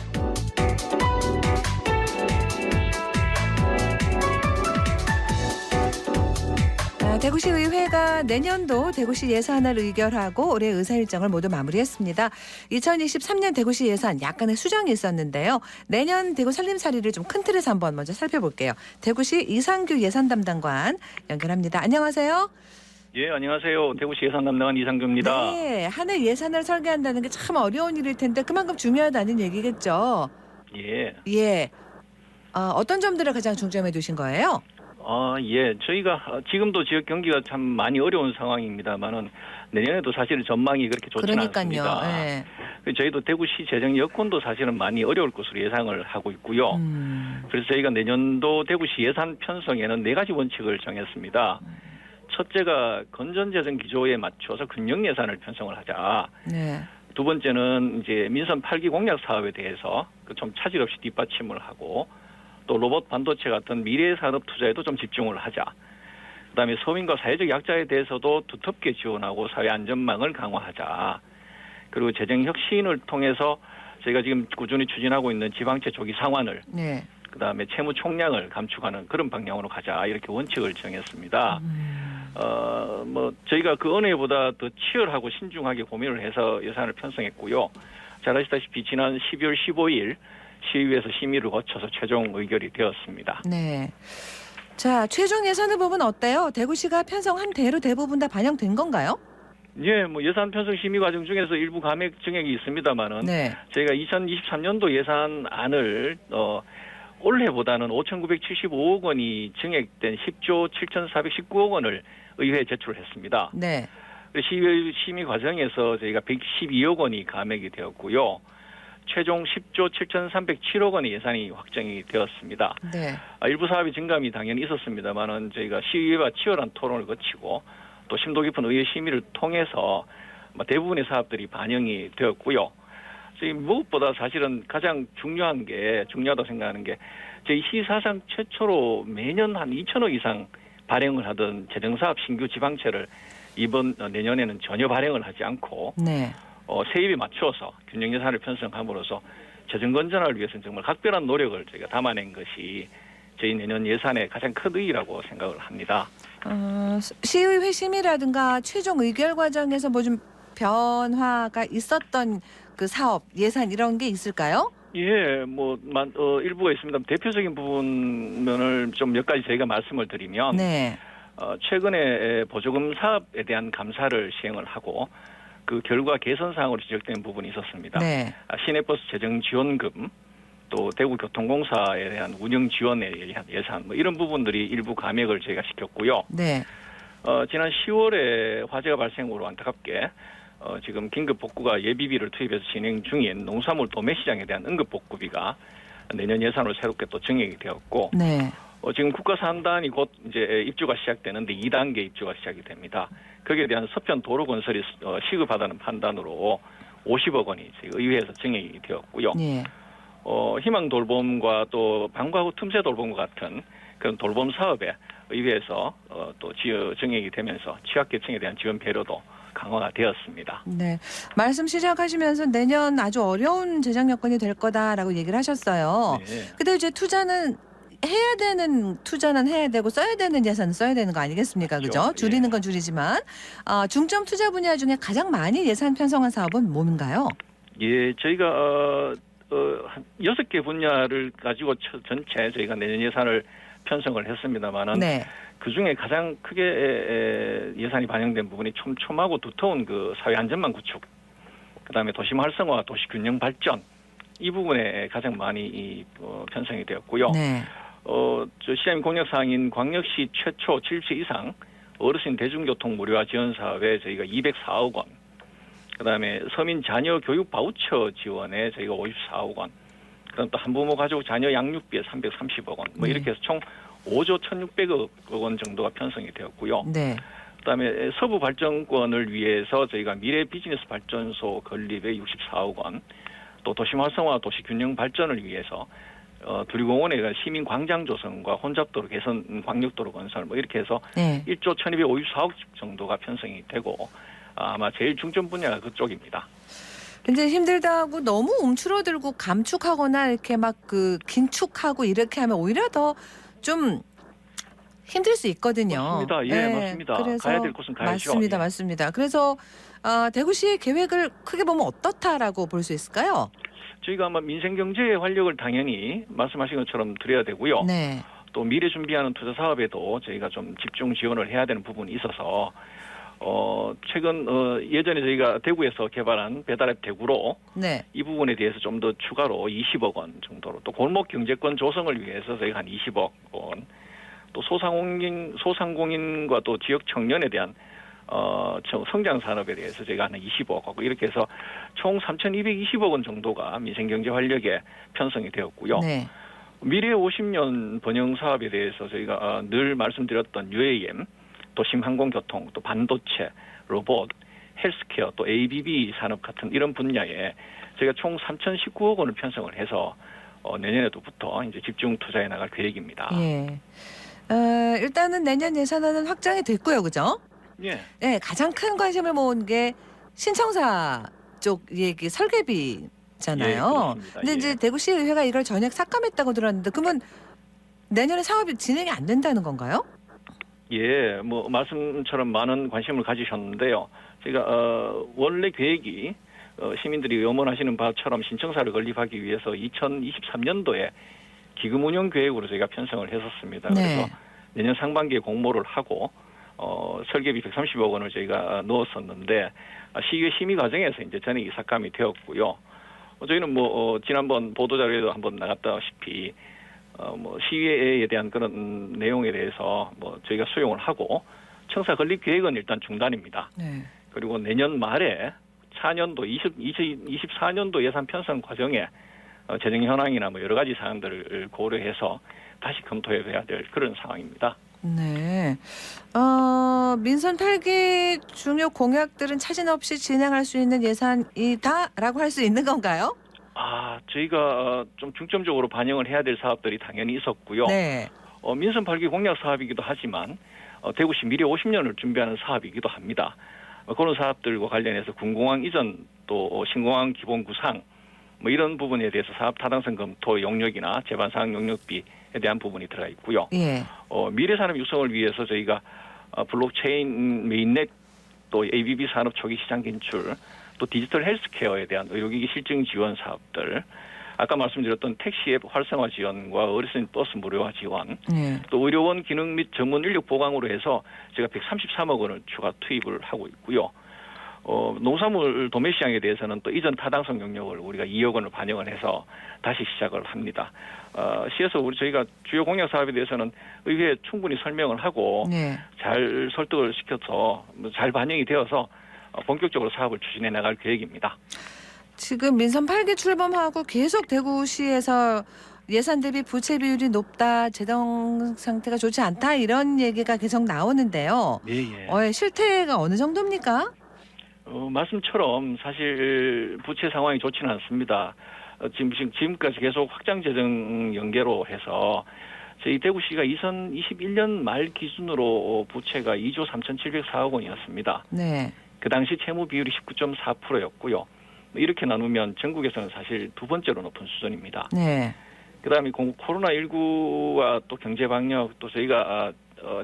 대구시의회가 내년도 대구시 예산을 의결하고 올해 의사 일정을 모두 마무리했습니다. 2023년 대구시 예산 약간의 수정이 있었는데요. 내년 대구 살림살이를 좀 큰 틀에서 한번 먼저 살펴볼게요. 대구시 이상규 예산 담당관 연결합니다. 안녕하세요. 예, 안녕하세요. 대구시 예산 담당관 이상규입니다. 네, 한 해 예산을 설계한다는 게 참 어려운 일일 텐데 그만큼 중요하다는 얘기겠죠. 예. 예. 어떤 점들을 가장 중점에 두신 거예요? 예. 저희가 지금도 지역 경기가 참 많이 어려운 상황입니다만은 내년에도 사실 전망이 그렇게 좋지는 않습니다. 예. 저희도 대구시 재정 여건도 사실은 많이 어려울 것으로 예상을 하고 있고요. 그래서 저희가 내년도 대구시 예산 편성에는 4가지 원칙을 정했습니다. 첫째가 건전재정 기조에 맞춰서 균형 예산을 편성을 하자. 네. 두 번째는 이제 민선 8기 공약 사업에 대해서 좀 차질 없이 뒷받침을 하고 또 로봇 반도체 같은 미래 산업 투자에도 좀 집중을 하자. 그다음에 서민과 사회적 약자에 대해서도 두텁게 지원하고 사회 안전망을 강화하자. 그리고 재정 혁신을 통해서 저희가 지금 꾸준히 추진하고 있는 지방채 조기 상환을 네. 그다음에 채무 총량을 감축하는 그런 방향으로 가자. 이렇게 원칙을 정했습니다. 저희가 그 어느 해보다 더 치열하고 신중하게 고민을 해서 예산을 편성했고요. 잘 아시다시피 지난 12월 15일 시의회에서 심의를 거쳐서 최종 의결이 되었습니다. 네. 자, 최종 예산을 보면 어때요? 대구시가 편성한 대로 대부분 다 반영된 건가요? 예, 예산 편성 심의 과정 중에서 일부 감액 증액이 있습니다만은 네. 저희가 2023년도 예산안을 올해보다는 5,975억 원이 증액된 10조 7,419억 원을 의회에 제출했습니다. 네. 시의회 심의 과정에서 저희가 112억 원이 감액이 되었고요. 최종 10조 7,307억 원의 예산이 확정이 되었습니다. 네. 일부 사업의 증감이 당연히 있었습니다만은 저희가 시의회와 치열한 토론을 거치고 또 심도 깊은 의회 심의를 통해서 대부분의 사업들이 반영이 되었고요. 저희 무엇보다 사실은 가장 중요하다고 생각하는 게 저희 시 사상 최초로 매년 한 2천억 이상 발행을 하던 재정사업 신규 지방채를 이번 내년에는 전혀 발행을 하지 않고 네. 세입에 맞춰서 균형 예산을 편성함으로써 재정 건전화를 위해서는 정말 각별한 노력을 저희가 담아낸 것이 저희 내년 예산의 가장 큰 의의라고 생각을 합니다. 시의회 심의라든가 최종 의결 과정에서 좀 변화가 있었던 그 사업, 예산 이런 게 있을까요? 예, 일부가 있습니다. 대표적인 부분을 좀 몇 가지 저희가 말씀을 드리면, 네. 최근에 보조금 사업에 대한 감사를 시행을 하고 그 결과 개선 사항으로 지적된 부분이 있었습니다. 네. 시내버스 재정 지원금, 또 대구교통공사에 대한 운영 지원에 대한 예산, 이런 부분들이 일부 감액을 저희가 시켰고요. 네. 지난 10월에 화재가 발생으로 안타깝게 지금 긴급 복구가 예비비를 투입해서 진행 중인 농수산물 도매시장에 대한 응급 복구비가 내년 예산으로 새롭게 또 정액이 되었고 네. 지금 국가 3단이 곧 이제 입주가 시작되는데 2단계 입주가 시작이 됩니다. 거기에 대한 서편 도로 건설이 시급하다는 판단으로 50억 원이 의회에서 정액이 되었고요. 예. 희망 돌봄과 또 방과 후 틈새 돌봄과 같은 그런 돌봄 사업에 의회에서 또 정액이 되면서 취약계층에 대한 지원 배려도 강화가 되었습니다. 네. 말씀 시작하시면서 내년 아주 어려운 재정 여건이 될 거다라고 얘기를 하셨어요. 네. 근데 이제 투자는 해야 되는 투자는 해야 되고 써야 되는 예산은 써야 되는 거 아니겠습니까? 그죠? 그렇죠. 줄이는 건 줄이지만 중점 투자 분야 중에 가장 많이 예산 편성한 사업은 뭔가요? 예, 저희가 한 6개 분야를 가지고 전체 저희가 내년 예산을 편성을 했습니다만은 네. 그 중에 가장 크게 예산이 반영된 부분이 촘촘하고 두터운 그 사회 안전망 구축, 그다음에 도심 활성화, 도시 균형 발전 이 부분에 가장 많이 편성이 되었고요. 네. 저 시장 공약 사항인 광역시 최초 70세 이상 어르신 대중교통 무료화 지원 사업에 저희가 204억 원, 그다음에 서민 자녀 교육 바우처 지원에 저희가 54억 원, 그다음 또 한부모 가족 자녀 양육비에 330억 원, 뭐 이렇게 해서 총 5조 1,600억 원 정도가 편성이 되었고요. 네. 그다음에 서부 발전권을 위해서 저희가 미래 비즈니스 발전소 건립에 64억 원, 또 도심 활성화, 도시 균형 발전을 위해서 두리공원에 시민 광장 조성과 혼잡도로 개선, 광역도로 건설 뭐 이렇게 해서 네. 1조 1,254억 정도가 편성이 되고 아마 제일 중점 분야가 그쪽입니다. 근데 힘들다고 너무 움츠러들고 감축하거나 이렇게 막 그 긴축하고 이렇게 하면 오히려 더 좀 힘들 수 있거든요. 맞습니다. 예, 네, 맞습니다. 그래서 가야 될 곳은 가야죠. 맞습니다, 예. 맞습니다. 그래서 대구시의 계획을 크게 보면 어떻다라고 볼 수 있을까요? 저희가 아마 민생경제에 활력을 당연히 말씀하신 것처럼 드려야 되고요. 네. 또 미래 준비하는 투자 사업에도 저희가 좀 집중 지원을 해야 되는 부분이 있어서 최근 예전에 저희가 대구에서 개발한 배달앱 대구로 네. 이 부분에 대해서 좀 더 추가로 20억 원 정도로 또 골목 경제권 조성을 위해서 저희가 한 20억 원, 또 소상공인과 또 지역 청년에 대한 성장 산업에 대해서 저희가 한 20억 원 이렇게 해서 총 3,220억 원 정도가 민생경제 활력에 편성이 되었고요. 네. 미래 50년 번영 사업에 대해서 저희가 늘 말씀드렸던 UAM, 도심 항공교통, 또 반도체, 로봇, 헬스케어, 또 ABB 산업 같은 이런 분야에 저희가 총 3,019억 원을 편성을 해서 내년에도부터 이제 집중 투자해 나갈 계획입니다. 예. 일단은 내년 예산안은 확정이 됐고요, 그죠? 예. 네, 가장 큰 관심을 모은 게 신청사 쪽 얘기 설계비잖아요. 예, 그렇습니다. 근데 예. 이제 대구시의회가 이걸 전액 삭감했다고 들었는데 그러면 내년에 사업이 진행이 안 된다는 건가요? 예, 뭐 말씀처럼 많은 관심을 가지셨는데요. 제가 원래 계획이 시민들이 염원하시는 바처럼 신청사를 건립하기 위해서 2023년도에 기금 운영 계획으로 저희가 편성을 했었습니다. 네. 그래서 내년 상반기에 공모를 하고 설계비 130억 원을 저희가 넣었었는데 시의회 심의 과정에서 이제 전액이 삭감이 되었고요. 저희는 뭐 지난번 보도자료에도 한번 나갔다시피 뭐 시의회에 대한 그런 내용에 대해서 뭐 저희가 수용을 하고 청사 건립 계획은 일단 중단입니다. 네. 그리고 내년 말에 2024년도 예산 편성 과정에 재정 현황이나 뭐 여러 가지 사항들을 고려해서 다시 검토해야 될 그런 상황입니다. 네. 민선 8기 중요 공약들은 차질 없이 진행할 수 있는 예산이다라고 할 수 있는 건가요? 저희가 좀 중점적으로 반영을 해야 될 사업들이 당연히 있었고요. 네. 민선 8기 공약 사업이기도 하지만 대구시 미래 50년을 준비하는 사업이기도 합니다. 그런 사업들과 관련해서 군공항 이전 또 신공항 기본 구상 뭐 이런 부분에 대해서 사업 타당성 검토 용역이나 제반 사항 용역비에 대한 부분이 들어가 있고요. 예. 미래 산업 육성을 위해서 저희가 블록체인 메인넷 또 ABB 산업 초기 시장 진출 또 디지털 헬스케어에 대한 의료기기 실증 지원 사업들, 아까 말씀드렸던 택시 앱 활성화 지원과 어르신 버스 무료화 지원, 예. 또 의료원 기능 및 전문 인력 보강으로 해서 제가 133억 원을 추가 투입을 하고 있고요. 농산물 도매 시장에 대해서는 또 이전 타당성 영역을 우리가 2억 원을 반영을 해서 다시 시작을 합니다. 시에서 저희가 주요 공약 사업에 대해서는 의회에 충분히 설명을 하고 네. 잘 설득을 시켜서 잘 반영이 되어서 본격적으로 사업을 추진해 나갈 계획입니다. 지금 민선 8기 출범하고 계속 대구시에서 예산 대비 부채 비율이 높다, 재정 상태가 좋지 않다 이런 얘기가 계속 나오는데요. 예. 실태가 어느 정도입니까? 말씀처럼 사실 부채 상황이 좋지는 않습니다. 지금까지 계속 확장 재정 연계로 해서 저희 대구시가 2021년 말 기준으로 부채가 2조 3,704억 원이었습니다. 네. 그 당시 채무 비율이 19.4%였고요. 이렇게 나누면 전국에서는 사실 두 번째로 높은 수준입니다. 네. 그다음에 코로나19와 또 경제 방역 또 저희가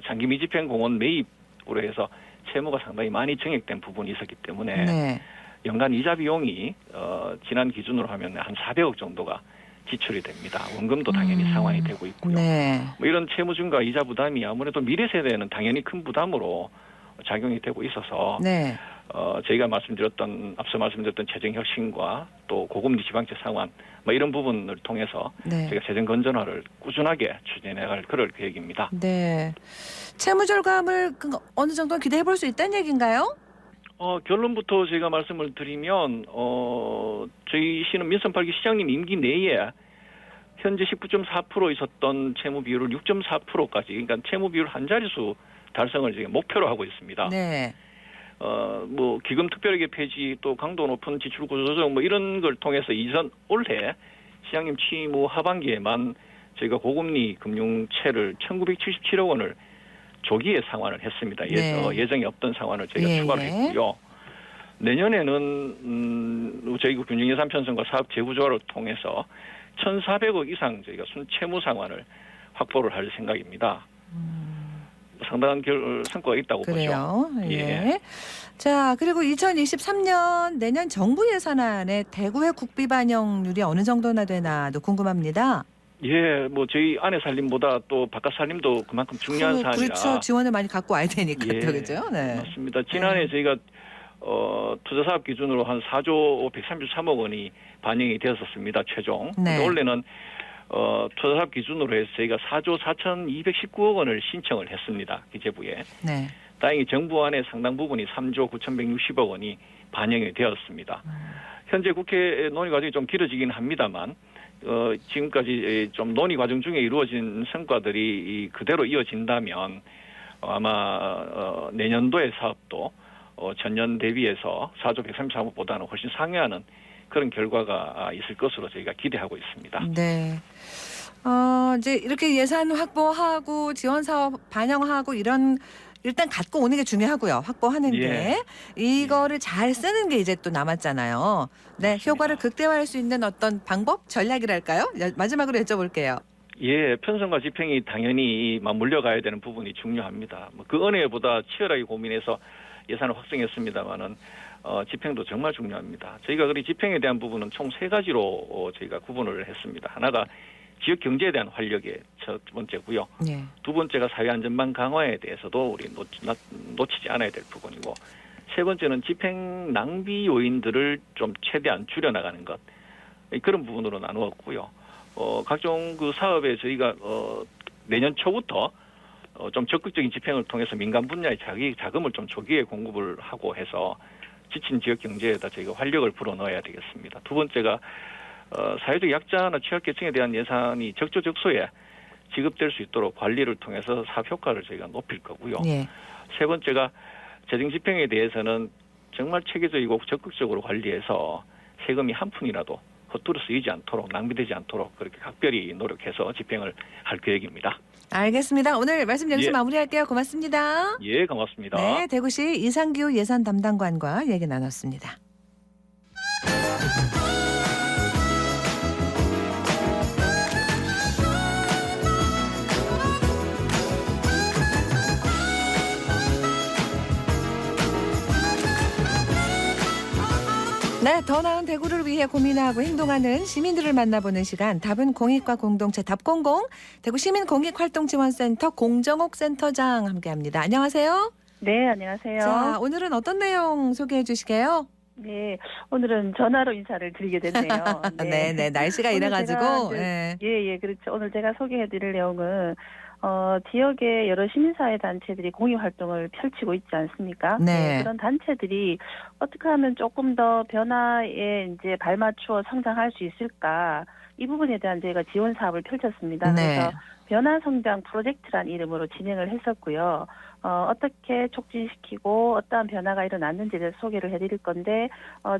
장기 미집행 공원 매입으로 해서 채무가 상당히 많이 증액된 부분이 있었기 때문에 네. 연간 이자 비용이 지난 기준으로 하면 한 400억 정도가 지출이 됩니다. 원금도 당연히 상환이 되고 있고요. 네. 뭐 이런 채무 증가 이자 부담이 아무래도 미래 세대에는 당연히 큰 부담으로 작용이 되고 있어서 네. 저희가 앞서 말씀드렸던 재정 혁신과 또 고금리 지방채 상환 뭐 이런 부분을 통해서 네. 저희가 재정 건전화를 꾸준하게 추진해갈 그럴 계획입니다. 네. 채무 절감을 어느 정도 기대해 볼 수 있다는 얘기인가요? 결론부터 제가 말씀을 드리면 저희 시는 민선 8기 시장님 임기 내에 현재 19.4% 있었던 채무 비율을 6.4%까지 그러니까 채무 비율 한 자릿수 달성을 지금 목표로 하고 있습니다. 네. 뭐 기금 특별하게 폐지 또 강도 높은 지출 구조 조정 뭐 이런 걸 통해서 올해 시장님 취임 후 하반기에만 저희가 고금리 금융채를 1,977억 원을 조기에 상환을 했습니다. 네. 예정이 없던 상환을 저희가 추가를 했고요. 내년에는 저희 균형예산 편성과 사업 재구조화를 통해서 1,400억 이상 저희가 순채무 상환을 확보를 할 생각입니다. 상당한 성과가 있다고 그래요. 보죠. 예. 자, 그리고 2023년 내년 정부 예산안에 대구의 국비 반영률이 어느 정도나 되나도 궁금합니다. 예, 뭐 저희 안에 살림보다 또 바깥 살림도 그만큼 중요한 사안이라. 그렇죠. 지원을 많이 갖고 와야 되니까 예, 또 그죠? 네. 맞습니다. 지난해 저희가 투자 사업 기준으로 한 4조 133억 원이 반영이 되었었습니다. 최종. 네. 원래는 투자 사업 기준으로 해서 저희가 4조 4,219억 원을 신청을 했습니다. 기재부에. 네. 다행히 정부 안에 상당 부분이 3조 9,160억 원이 반영이 되었습니다. 현재 국회 논의 과정이 좀 길어지긴 합니다만 지금까지 좀 논의 과정 중에 이루어진 성과들이 그대로 이어진다면 아마 내년도의 사업도 전년 대비해서 4조 133억보다는 훨씬 상회하는 그런 결과가 있을 것으로 저희가 기대하고 있습니다. 네. 이제 이렇게 예산 확보하고 지원 사업 반영하고 이런 일단 갖고 오는 게 중요하고요. 확보하는 게 이거를 잘 쓰는 게 이제 또 남았잖아요. 네, 맞습니다. 효과를 극대화할 수 있는 어떤 방법, 전략이랄까요? 마지막으로 여쭤볼게요. 예, 편성과 집행이 당연히 맞물려 가야 되는 부분이 중요합니다. 그 어느 해보다 치열하게 고민해서 예산을 확정했습니다만은 집행도 정말 중요합니다. 저희가 그리 집행에 대한 부분은 총 3가지로 저희가 구분을 했습니다. 하나가 지역 경제에 대한 활력의 첫 번째고요. 네. 두 번째가 사회 안전망 강화에 대해서도 우리 놓치지 않아야 될 부분이고, 세 번째는 집행 낭비 요인들을 좀 최대한 줄여나가는 것, 그런 부분으로 나누었고요. 각종 그 사업에 저희가 내년 초부터 좀 적극적인 집행을 통해서 민간 분야의 자금을 좀 조기에 공급을 하고 해서 지친 지역 경제에다 저희가 활력을 불어넣어야 되겠습니다. 두 번째가 사회적 약자나 취약계층에 대한 예산이 적조적소에 지급될 수 있도록 관리를 통해서 사업 효과를 저희가 높일 거고요. 예. 세 번째가 재정 집행에 대해서는 정말 체계적이고 적극적으로 관리해서 세금이 한 푼이라도 헛되이 쓰이지 않도록 낭비되지 않도록 그렇게 각별히 노력해서 집행을 할 계획입니다. 알겠습니다. 오늘 말씀 여기서 마무리할게요. 고맙습니다. 예, 고맙습니다. 네, 대구시 이상규 예산 담당관과 얘기 나눴습니다. 네, 더 나은 대구를 위해 고민하고 행동하는 시민들을 만나보는 시간, 답은 공익과 공동체 답공공, 대구 시민공익활동지원센터 공정옥 센터장 함께합니다. 안녕하세요. 네, 안녕하세요. 자, 오늘은 어떤 내용 소개해 주시게요? 네, 오늘은 전화로 인사를 드리게 됐네요. 네, 날씨가 이래가지고. 그렇죠. 오늘 제가 소개해드릴 내용은 지역의 여러 시민사회 단체들이 공익 활동을 펼치고 있지 않습니까? 네. 그런 단체들이 어떻게 하면 조금 더 변화에 이제 발맞추어 성장할 수 있을까? 이 부분에 대한 저희가 지원 사업을 펼쳤습니다. 네. 그래서 변화성장 프로젝트란 이름으로 진행을 했었고요. 어떻게 촉진시키고 어떠한 변화가 일어났는지에 대해서 소개를 해드릴 건데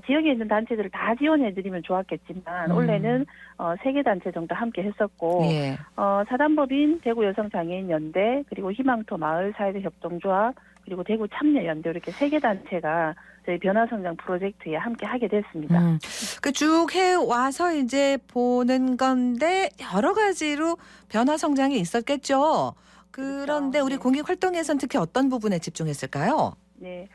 지역에 있는 단체들을 다 지원해드리면 좋았겠지만 올해는 3개 단체 정도 함께 했었고 예. 사단법인 대구여성장애인연대 그리고 희망토 마을사회협동조합 그리고 대구 참여연대 이렇게 3개 단체가 저희 변화성장 프로젝트에 함께 하게 됐습니다. 그 쭉 해와서 이제 보는 건데 여러 가지로 변화 성장이 있었겠죠. 그런데 그렇죠. 우리 네. 공익활동에서는 특히 어떤 부분에 집중했을까요? 네.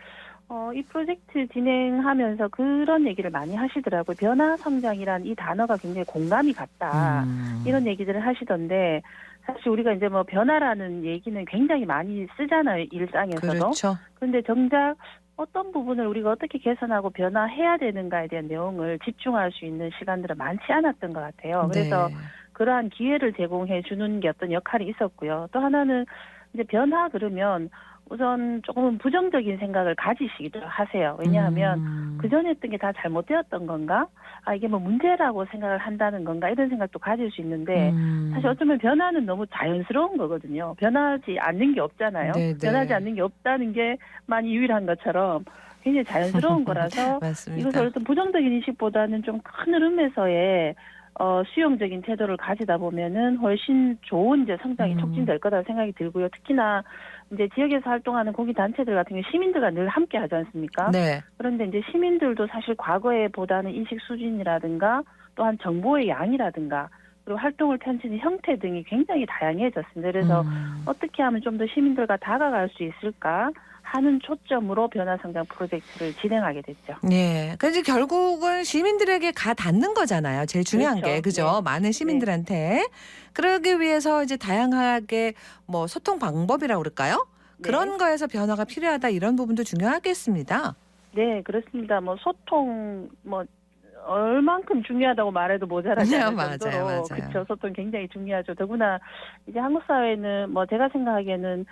이 프로젝트 진행하면서 그런 얘기를 많이 하시더라고요. 변화성장이란 이 단어가 굉장히 공감이 갔다. 이런 얘기들을 하시던데 사실 우리가 이제 뭐 변화라는 얘기는 굉장히 많이 쓰잖아요. 일상에서도. 그렇죠. 그런데 정작 어떤 부분을 우리가 어떻게 개선하고 변화해야 되는가에 대한 내용을 집중할 수 있는 시간들은 많지 않았던 것 같아요. 그래서 네. 그러한 기회를 제공해 주는 게 어떤 역할이 있었고요. 또 하나는 이제 변화 그러면 우선 조금은 부정적인 생각을 가지시기도 하세요. 왜냐하면 그전에 했던 게 다 잘못되었던 건가? 이게 뭐 문제라고 생각을 한다는 건가? 이런 생각도 가질 수 있는데 사실 어쩌면 변화는 너무 자연스러운 거거든요. 변하지 않는 게 없잖아요. 네네. 변하지 않는 게 없다는 게 많이 유일한 것처럼 굉장히 자연스러운 거라서 맞습니다. 이것을 어떤 부정적인 인식보다는 좀 큰 흐름에서의 수용적인 태도를 가지다 보면은 훨씬 좋은 이제 성장이 촉진될 거다 생각이 들고요. 특히나 이제 지역에서 활동하는 공익 단체들 같은 경우 시민들과 늘 함께 하지 않습니까? 네. 그런데 이제 시민들도 사실 과거에 보다는 인식 수준이라든가 또한 정보의 양이라든가 그리고 활동을 펼치는 형태 등이 굉장히 다양해졌습니다. 그래서 어떻게 하면 좀 더 시민들과 다가갈 수 있을까 하는 초점으로 변화성장 프로젝트를 진행하게 됐죠. 네. 그래서 결국은 시민들에게 가 닿는 거잖아요. 제일 중요한 그렇죠. 게 그죠? 네. 많은 시민들한테 그러기 위해서 이제 다양하게 뭐 소통 방법이라고 그럴까요? 그런 거에서 변화가 필요하다 이런 부분도 중요하겠습니다. 네, 그렇습니다. 뭐 소통 얼만큼 중요하다고 말해도 모자라지 않을 정도로 맞아요. 그렇죠. 소통 굉장히 중요하죠. 더구나 이제 한국 사회는 뭐 제가 생각하기에는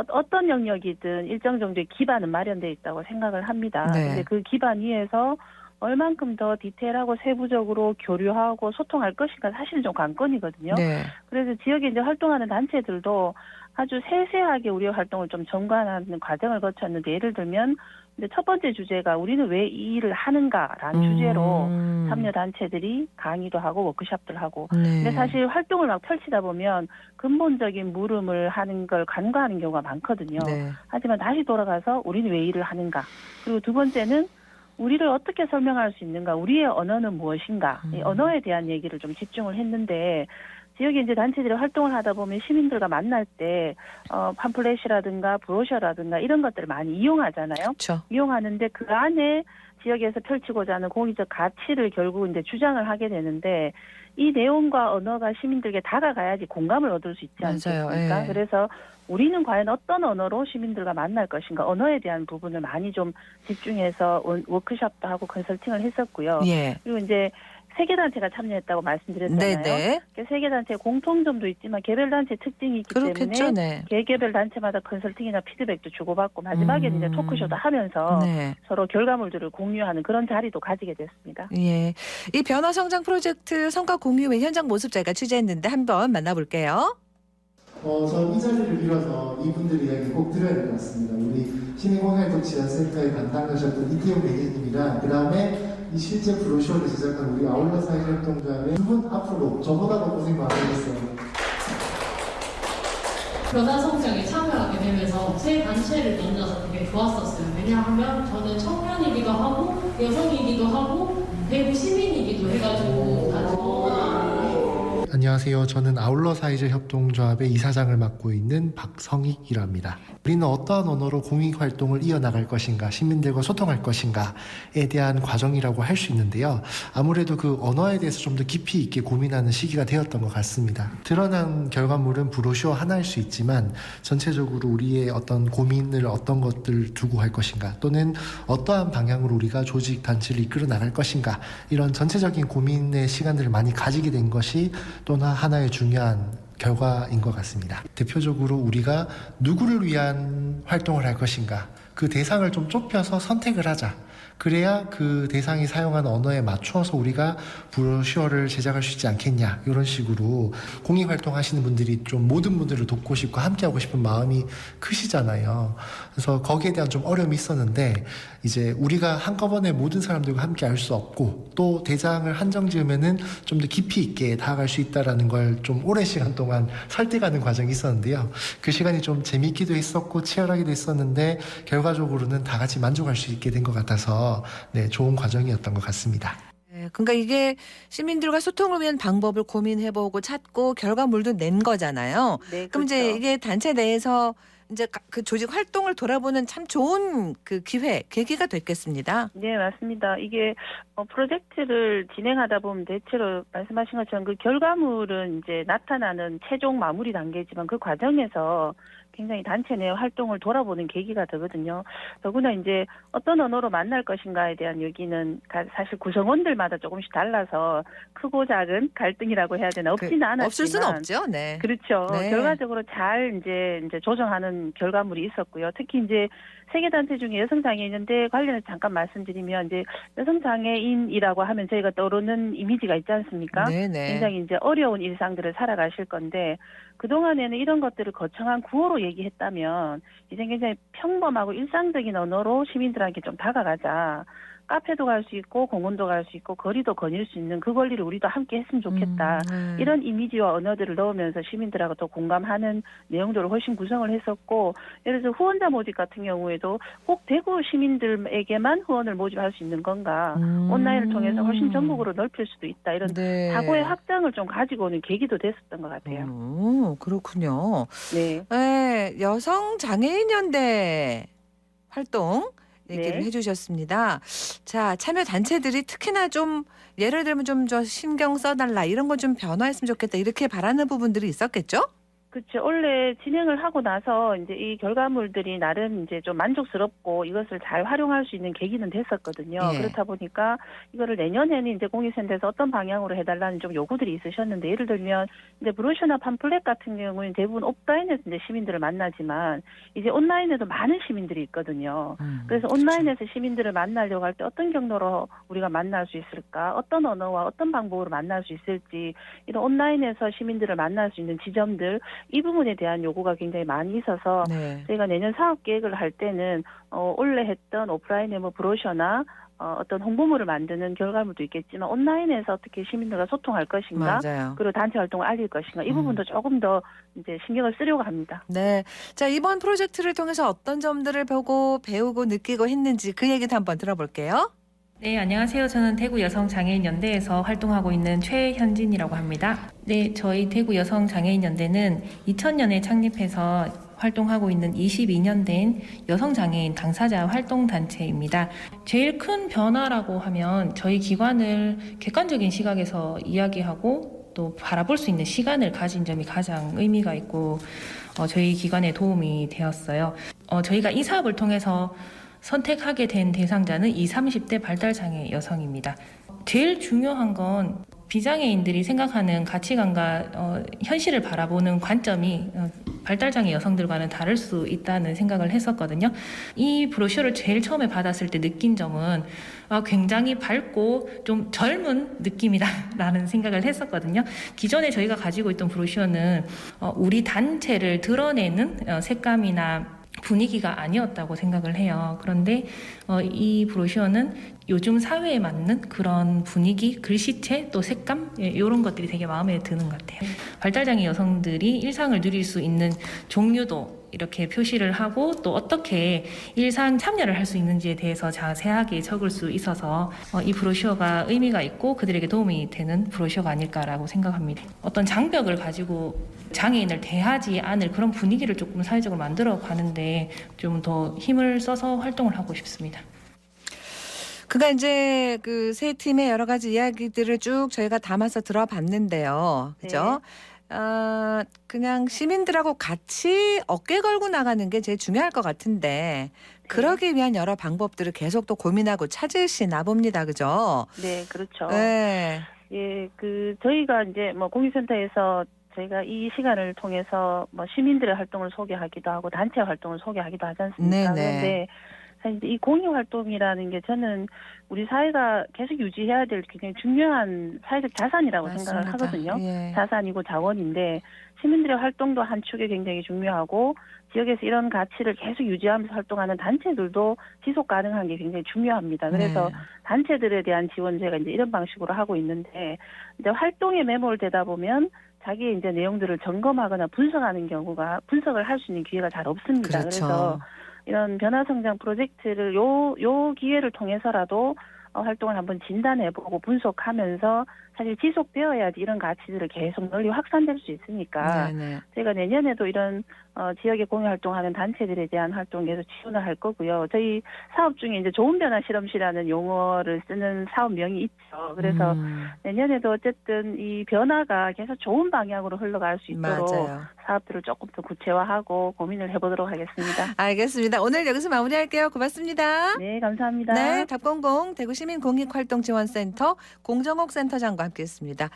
어떤 영역이든 일정 정도의 기반은 마련돼 있다고 생각을 합니다. 네. 근데 그 기반 위에서 얼만큼 더 디테일하고 세부적으로 교류하고 소통할 것인가 사실 좀 관건이거든요. 네. 그래서 지역에 이제 활동하는 단체들도 아주 세세하게 우리의 활동을 좀 점검하는 과정을 거쳤는데 예를 들면 이제 첫 번째 주제가 우리는 왜 이 일을 하는가라는 주제로 참여 단체들이 강의도 하고 워크숍들 하고 네. 근데 사실 활동을 막 펼치다 보면 근본적인 물음을 하는 걸 간과하는 경우가 많거든요. 네. 하지만 다시 돌아가서 우리는 왜 이 일을 하는가 그리고 두 번째는 우리를 어떻게 설명할 수 있는가 우리의 언어는 무엇인가 이 언어에 대한 얘기를 좀 집중을 했는데 지역에 이제 단체들이 활동을 하다 보면 시민들과 만날 때 팜플렛이라든가 브로셔라든가 이런 것들을 많이 이용하잖아요. 그렇죠. 이용하는데 그 안에 지역에서 펼치고자 하는 공익적 가치를 결국 이제 주장을 하게 되는데 이 내용과 언어가 시민들에게 다가가야지 공감을 얻을 수 있지 않습니까? 맞아요. 예. 그래서 우리는 과연 어떤 언어로 시민들과 만날 것인가 언어에 대한 부분을 많이 좀 집중해서 워크숍도 하고 컨설팅을 했었고요. 예. 그리고 이제 3개 단체가 참여했다고 말씀드렸잖아요. 네네. 3개 단체의 공통점도 있지만 개별 단체 특징이 있기 그렇겠죠. 때문에 네. 개별 단체마다 컨설팅이나 피드백도 주고받고 마지막에는 이제 토크쇼도 하면서 네. 서로 결과물들을 공유하는 그런 자리도 가지게 됐습니다. 예. 이 변화 성장 프로젝트 성과 공유의 현장 모습 저희가 취재했는데 한번 만나볼게요. 저는 이 자리를 빌어서 이분들 이야기 꼭 들어야 될 것 같습니다. 우리 시민공약지원센터에 담당하셨던 이태용 매니저님이랑 그다음에 이 실제 브로셔를 제작한 우리 아울러 사회협동조합의 두 분 앞으로 저보다도 고생 많으셨어요. 변화성장에 참여하게 되면서 제 단체를 만나서 되게 좋았었어요. 왜냐하면 저는 청년이기도 하고 여성이기도 하고 대구 시민이기도 해가지고 다 안녕하세요. 저는 아울러 사회적 협동조합의 이사장을 맡고 있는 박성익이랍니다. 우리는 어떠한 언어로 공익활동을 이어나갈 것인가, 시민들과 소통할 것인가에 대한 과정이라고 할 수 있는데요. 아무래도 그 언어에 대해서 좀 더 깊이 있게 고민하는 시기가 되었던 것 같습니다. 드러난 결과물은 브로셔 하나일 수 있지만 전체적으로 우리의 어떤 고민을 어떤 것들을 두고 할 것인가 또는 어떠한 방향으로 우리가 조직, 단체를 이끌어 나갈 것인가 이런 전체적인 고민의 시간들을 많이 가지게 된 것이 또한 하나의 중요한 결과인 것 같습니다. 대표적으로 우리가 누구를 위한 활동을 할 것인가 그 대상을 좀 좁혀서 선택을 하자. 그래야 그 대상이 사용하는 언어에 맞추어서 우리가 브로셔를 제작할 수 있지 않겠냐. 이런 식으로 공익활동 하시는 분들이 좀 모든 분들을 돕고 싶고 함께하고 싶은 마음이 크시잖아요. 그래서 거기에 대한 좀 어려움이 있었는데 이제 우리가 한꺼번에 모든 사람들과 함께 할 수 없고 또 대상을 한정 지으면은 좀 더 깊이 있게 다가갈 수 있다라는 걸 좀 오랜 시간 동안 설득하는 과정이 있었는데요. 그 시간이 좀 재밌기도 했었고 치열하기도 했었는데 결과적으로는 다 같이 만족할 수 있게 된 것 같아서 네, 좋은 과정이었던 것 같습니다. 네, 그러니까 이게 시민들과 소통을 위한 방법을 고민해보고 찾고 결과물도 낸 거잖아요. 네, 그럼 이제 그렇죠. 이게 단체 내에서 이제 그 조직 활동을 돌아보는 참 좋은 그 계기가 됐겠습니다. 네, 맞습니다. 이게 프로젝트를 진행하다 보면 대체로 말씀하신 것처럼 그 결과물은 이제 나타나는 최종 마무리 단계지만 그 과정에서 굉장히 단체 내 활동을 돌아보는 계기가 되거든요. 더구나 이제 어떤 언어로 만날 것인가에 대한 얘기는 사실 구성원들마다 조금씩 달라서 크고 작은 갈등이라고 해야 되나 없지는 않았지만 없을 수는 없죠. 네. 그렇죠. 네. 결과적으로 잘 이제 조정하는 결과물이 있었고요. 특히 이제 세계단체 중에 여성장애인연대 관련해서 잠깐 말씀드리면 이제 여성장애인이라고 하면 저희가 떠오르는 이미지가 있지 않습니까? 네네. 굉장히 이제 어려운 일상들을 살아가실 건데 그동안에는 이런 것들을 거창한 구호로 얘기했다면 이제 굉장히 평범하고 일상적인 언어로 시민들에게 좀 다가가자. 카페도 갈 수 있고 공원도 갈 수 있고 거리도 거닐 수 있는 그 권리를 우리도 함께 했으면 좋겠다. 이런 이미지와 언어들을 넣으면서 시민들하고 또 공감하는 내용들을 훨씬 구성을 했었고 예를 들어서 후원자 모집 같은 경우에도 꼭 대구 시민들에게만 후원을 모집할 수 있는 건가. 온라인을 통해서 훨씬 전국으로 넓힐 수도 있다. 이런 네. 사고의 확장을 좀 가지고 오는 계기도 됐었던 것 같아요. 그렇군요. 네. 네, 여성장애인연대 활동 얘기를 네. 해주셨습니다. 자, 참여 단체들이 특히나 좀 예를 들면 좀 저 신경 써달라 이런 거 좀 변화했으면 좋겠다 이렇게 바라는 부분들이 있었겠죠? 그렇죠. 원래 진행을 하고 나서 이제 이 결과물들이 나름 이제 좀 만족스럽고 이것을 잘 활용할 수 있는 계기는 됐었거든요. 예. 그렇다 보니까 이거를 내년에는 이제 공익센터에서 어떤 방향으로 해달라는 좀 요구들이 있으셨는데 예를 들면 이제 브로셔나 팜플렛 같은 경우는 대부분 오프라인에서 이제 시민들을 만나지만 이제 온라인에도 많은 시민들이 있거든요. 그래서 온라인에서 시민들을 만나려고 할 때 어떤 경로로 우리가 만날 수 있을까? 어떤 언어와 어떤 방법으로 만날 수 있을지 이런 온라인에서 시민들을 만날 수 있는 지점들 이 부분에 대한 요구가 굉장히 많이 있어서 네. 저희가 내년 사업 계획을 할 때는 원래 했던 오프라인의 뭐 브로셔나 어떤 홍보물을 만드는 결과물도 있겠지만 온라인에서 어떻게 시민들과 소통할 것인가 맞아요. 그리고 단체 활동을 알릴 것인가 이 부분도 조금 더 이제 신경을 쓰려고 합니다. 네. 자, 이번 프로젝트를 통해서 어떤 점들을 보고 배우고 느끼고 했는지 그 얘기도 한번 들어볼게요. 네, 안녕하세요. 저는 대구 여성장애인연대에서 활동하고 있는 최현진이라고 합니다. 네, 저희 대구 여성장애인연대는 2000년에 창립해서 활동하고 있는 22년 된 여성장애인 당사자 활동단체입니다. 제일 큰 변화라고 하면 저희 기관을 객관적인 시각에서 이야기하고 또 바라볼 수 있는 시간을 가진 점이 가장 의미가 있고 저희 기관에 도움이 되었어요. 저희가 이 사업을 통해서 선택하게 된 대상자는 20, 30대 발달장애 여성입니다. 제일 중요한 건 비장애인들이 생각하는 가치관과 현실을 바라보는 관점이 발달장애 여성들과는 다를 수 있다는 생각을 했었거든요. 이 브로셔를 제일 처음에 받았을 때 느낀 점은 굉장히 밝고 좀 젊은 느낌이다라는 생각을 했었거든요. 기존에 저희가 가지고 있던 브로셔는 우리 단체를 드러내는 색감이나 분위기가 아니었다고 생각을 해요. 그런데 이 브로셔는 요즘 사회에 맞는 그런 분위기, 글씨체, 또 색감 이런 것들이 되게 마음에 드는 것 같아요. 발달장애 여성들이 일상을 누릴 수 있는 종류도 이렇게 표시를 하고 또 어떻게 일상 참여를 할 수 있는지에 대해서 자세하게 적을 수 있어서 이 브로셔가 의미가 있고 그들에게 도움이 되는 브로셔가 아닐까라고 생각합니다. 어떤 장벽을 가지고 장애인을 대하지 않을 그런 분위기를 조금 사회적으로 만들어 가는데 좀 더 힘을 써서 활동을 하고 싶습니다. 그가 이제 그 세 팀의 여러 가지 이야기들을 쭉 저희가 담아서 들어봤는데요. 그죠? 그냥 시민들하고 같이 어깨 걸고 나가는 게 제일 중요할 것 같은데 그러기 위한 여러 방법들을 계속 또 고민하고 찾으시나 봅니다. 그죠? 네, 그렇죠. 네. 예, 저희가 이제 뭐 공익센터에서 저희가 이 시간을 통해서 뭐 시민들의 활동을 소개하기도 하고 단체 활동을 소개하기도 하지 않습니까? 그런데 사실 이 공익 활동이라는 게 저는 우리 사회가 계속 유지해야 될 굉장히 중요한 사회적 자산이라고 맞습니다. 생각을 하거든요. 예. 자산이고 자원인데 시민들의 활동도 한 축에 굉장히 중요하고 지역에서 이런 가치를 계속 유지하면서 활동하는 단체들도 지속 가능한 게 굉장히 중요합니다. 그래서 네. 단체들에 대한 지원 제가 이제 이런 방식으로 하고 있는데 이제 활동에 매몰되다 보면 자기의 이제 내용들을 점검하거나 분석하는 경우가 분석을 할 수 있는 기회가 잘 없습니다. 그렇죠. 그래서 이런 변화성장 프로젝트를 요 기회를 통해서라도 활동을 한번 진단해보고 분석하면서 사실 지속되어야지 이런 가치들을 계속 널리 확산될 수 있으니까 저희가 내년에도 이런 지역에 공유활동하는 단체들에 대한 활동 계속 지원을 할 거고요. 저희 사업 중에 이제 좋은 변화 실험실이라는 용어를 쓰는 사업명이 있죠. 그래서 내년에도 어쨌든 이 변화가 계속 좋은 방향으로 흘러갈 수 있도록 맞아요. 사업들을 조금 더 구체화하고 고민을 해보도록 하겠습니다. 알겠습니다. 오늘 여기서 마무리할게요. 고맙습니다. 네, 감사합니다. 네, 답공공 대구시민공익활동지원센터 공정옥 센터장과 함께했습니다.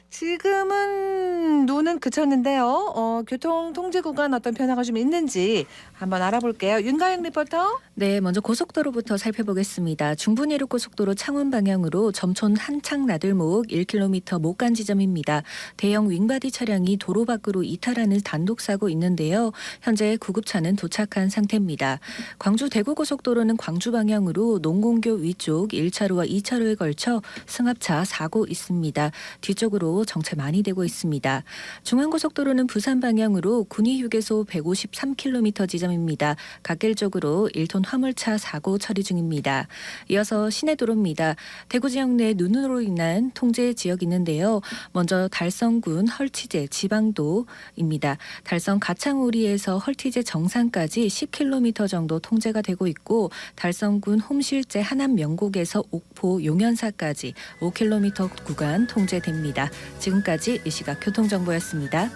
지금은 눈은 그쳤는데요. 교통 통제 구간 어떤 변화가 좀 있는지 한번 알아볼게요. 윤가영 리포터. 네, 먼저 고속도로부터 살펴보겠습니다. 중부내륙고속도로 창원 방향으로 점촌 한창 나들목 1km 못 간 지점입니다. 대형 윙바디 차량이 도로 밖으로 이탈하는 단독사고 있는데요. 현재 구급차는 도착한 상태입니다. 광주 대구고속도로는 광주 방향으로 농공교 위쪽 1차로와 2차로에 걸쳐 승합차 사고 있습니다. 뒤쪽으로 정체 많이 되고 있습니다. 중앙고속도로는 부산 방향으로 군위휴게소 153km 지점입니다. 갓길 쪽으로 1톤 화물차 사고 처리 중입니다. 이어서 시내도로입니다. 대구 지역 내 눈으로 인한 통제 지역이 있는데요. 먼저 달성군 헐티제 지방도입니다. 달성 가창오리에서 헐티제 정상까지 10km 정도 통제가 되고 있고 달성군 홈실제 하남 명곡에서 옥포 용현사까지 5km 구간 통제됩니다. 지금까지 이 시각 교통정보였습니다.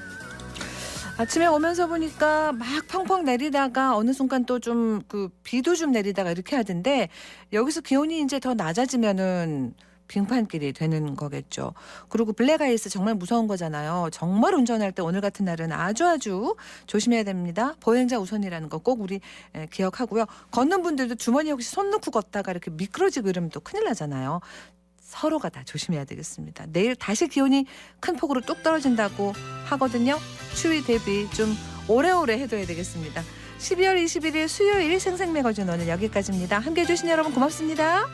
아침에 오면서 보니까 막 펑펑 내리다가 어느 순간 또 좀 비도 좀 내리다가 이렇게 하던데 여기서 기온이 이제 더 낮아지면은 빙판길이 되는 거겠죠. 그리고 블랙아이스 정말 무서운 거잖아요. 정말 운전할 때 오늘 같은 날은 아주 조심해야 됩니다. 보행자 우선이라는 거 꼭 우리 기억하고요. 걷는 분들도 주머니에 혹시 손 넣고 걷다가 이렇게 미끄러지고 이러면 또 큰일 나잖아요. 서로가 다 조심해야 되겠습니다. 내일 다시 기온이 큰 폭으로 뚝 떨어진다고 하거든요. 추위 대비 좀 오래오래 해둬야 되겠습니다. 12월 21일 수요일 생생매거진 오늘 여기까지입니다. 함께해 주신 여러분 고맙습니다.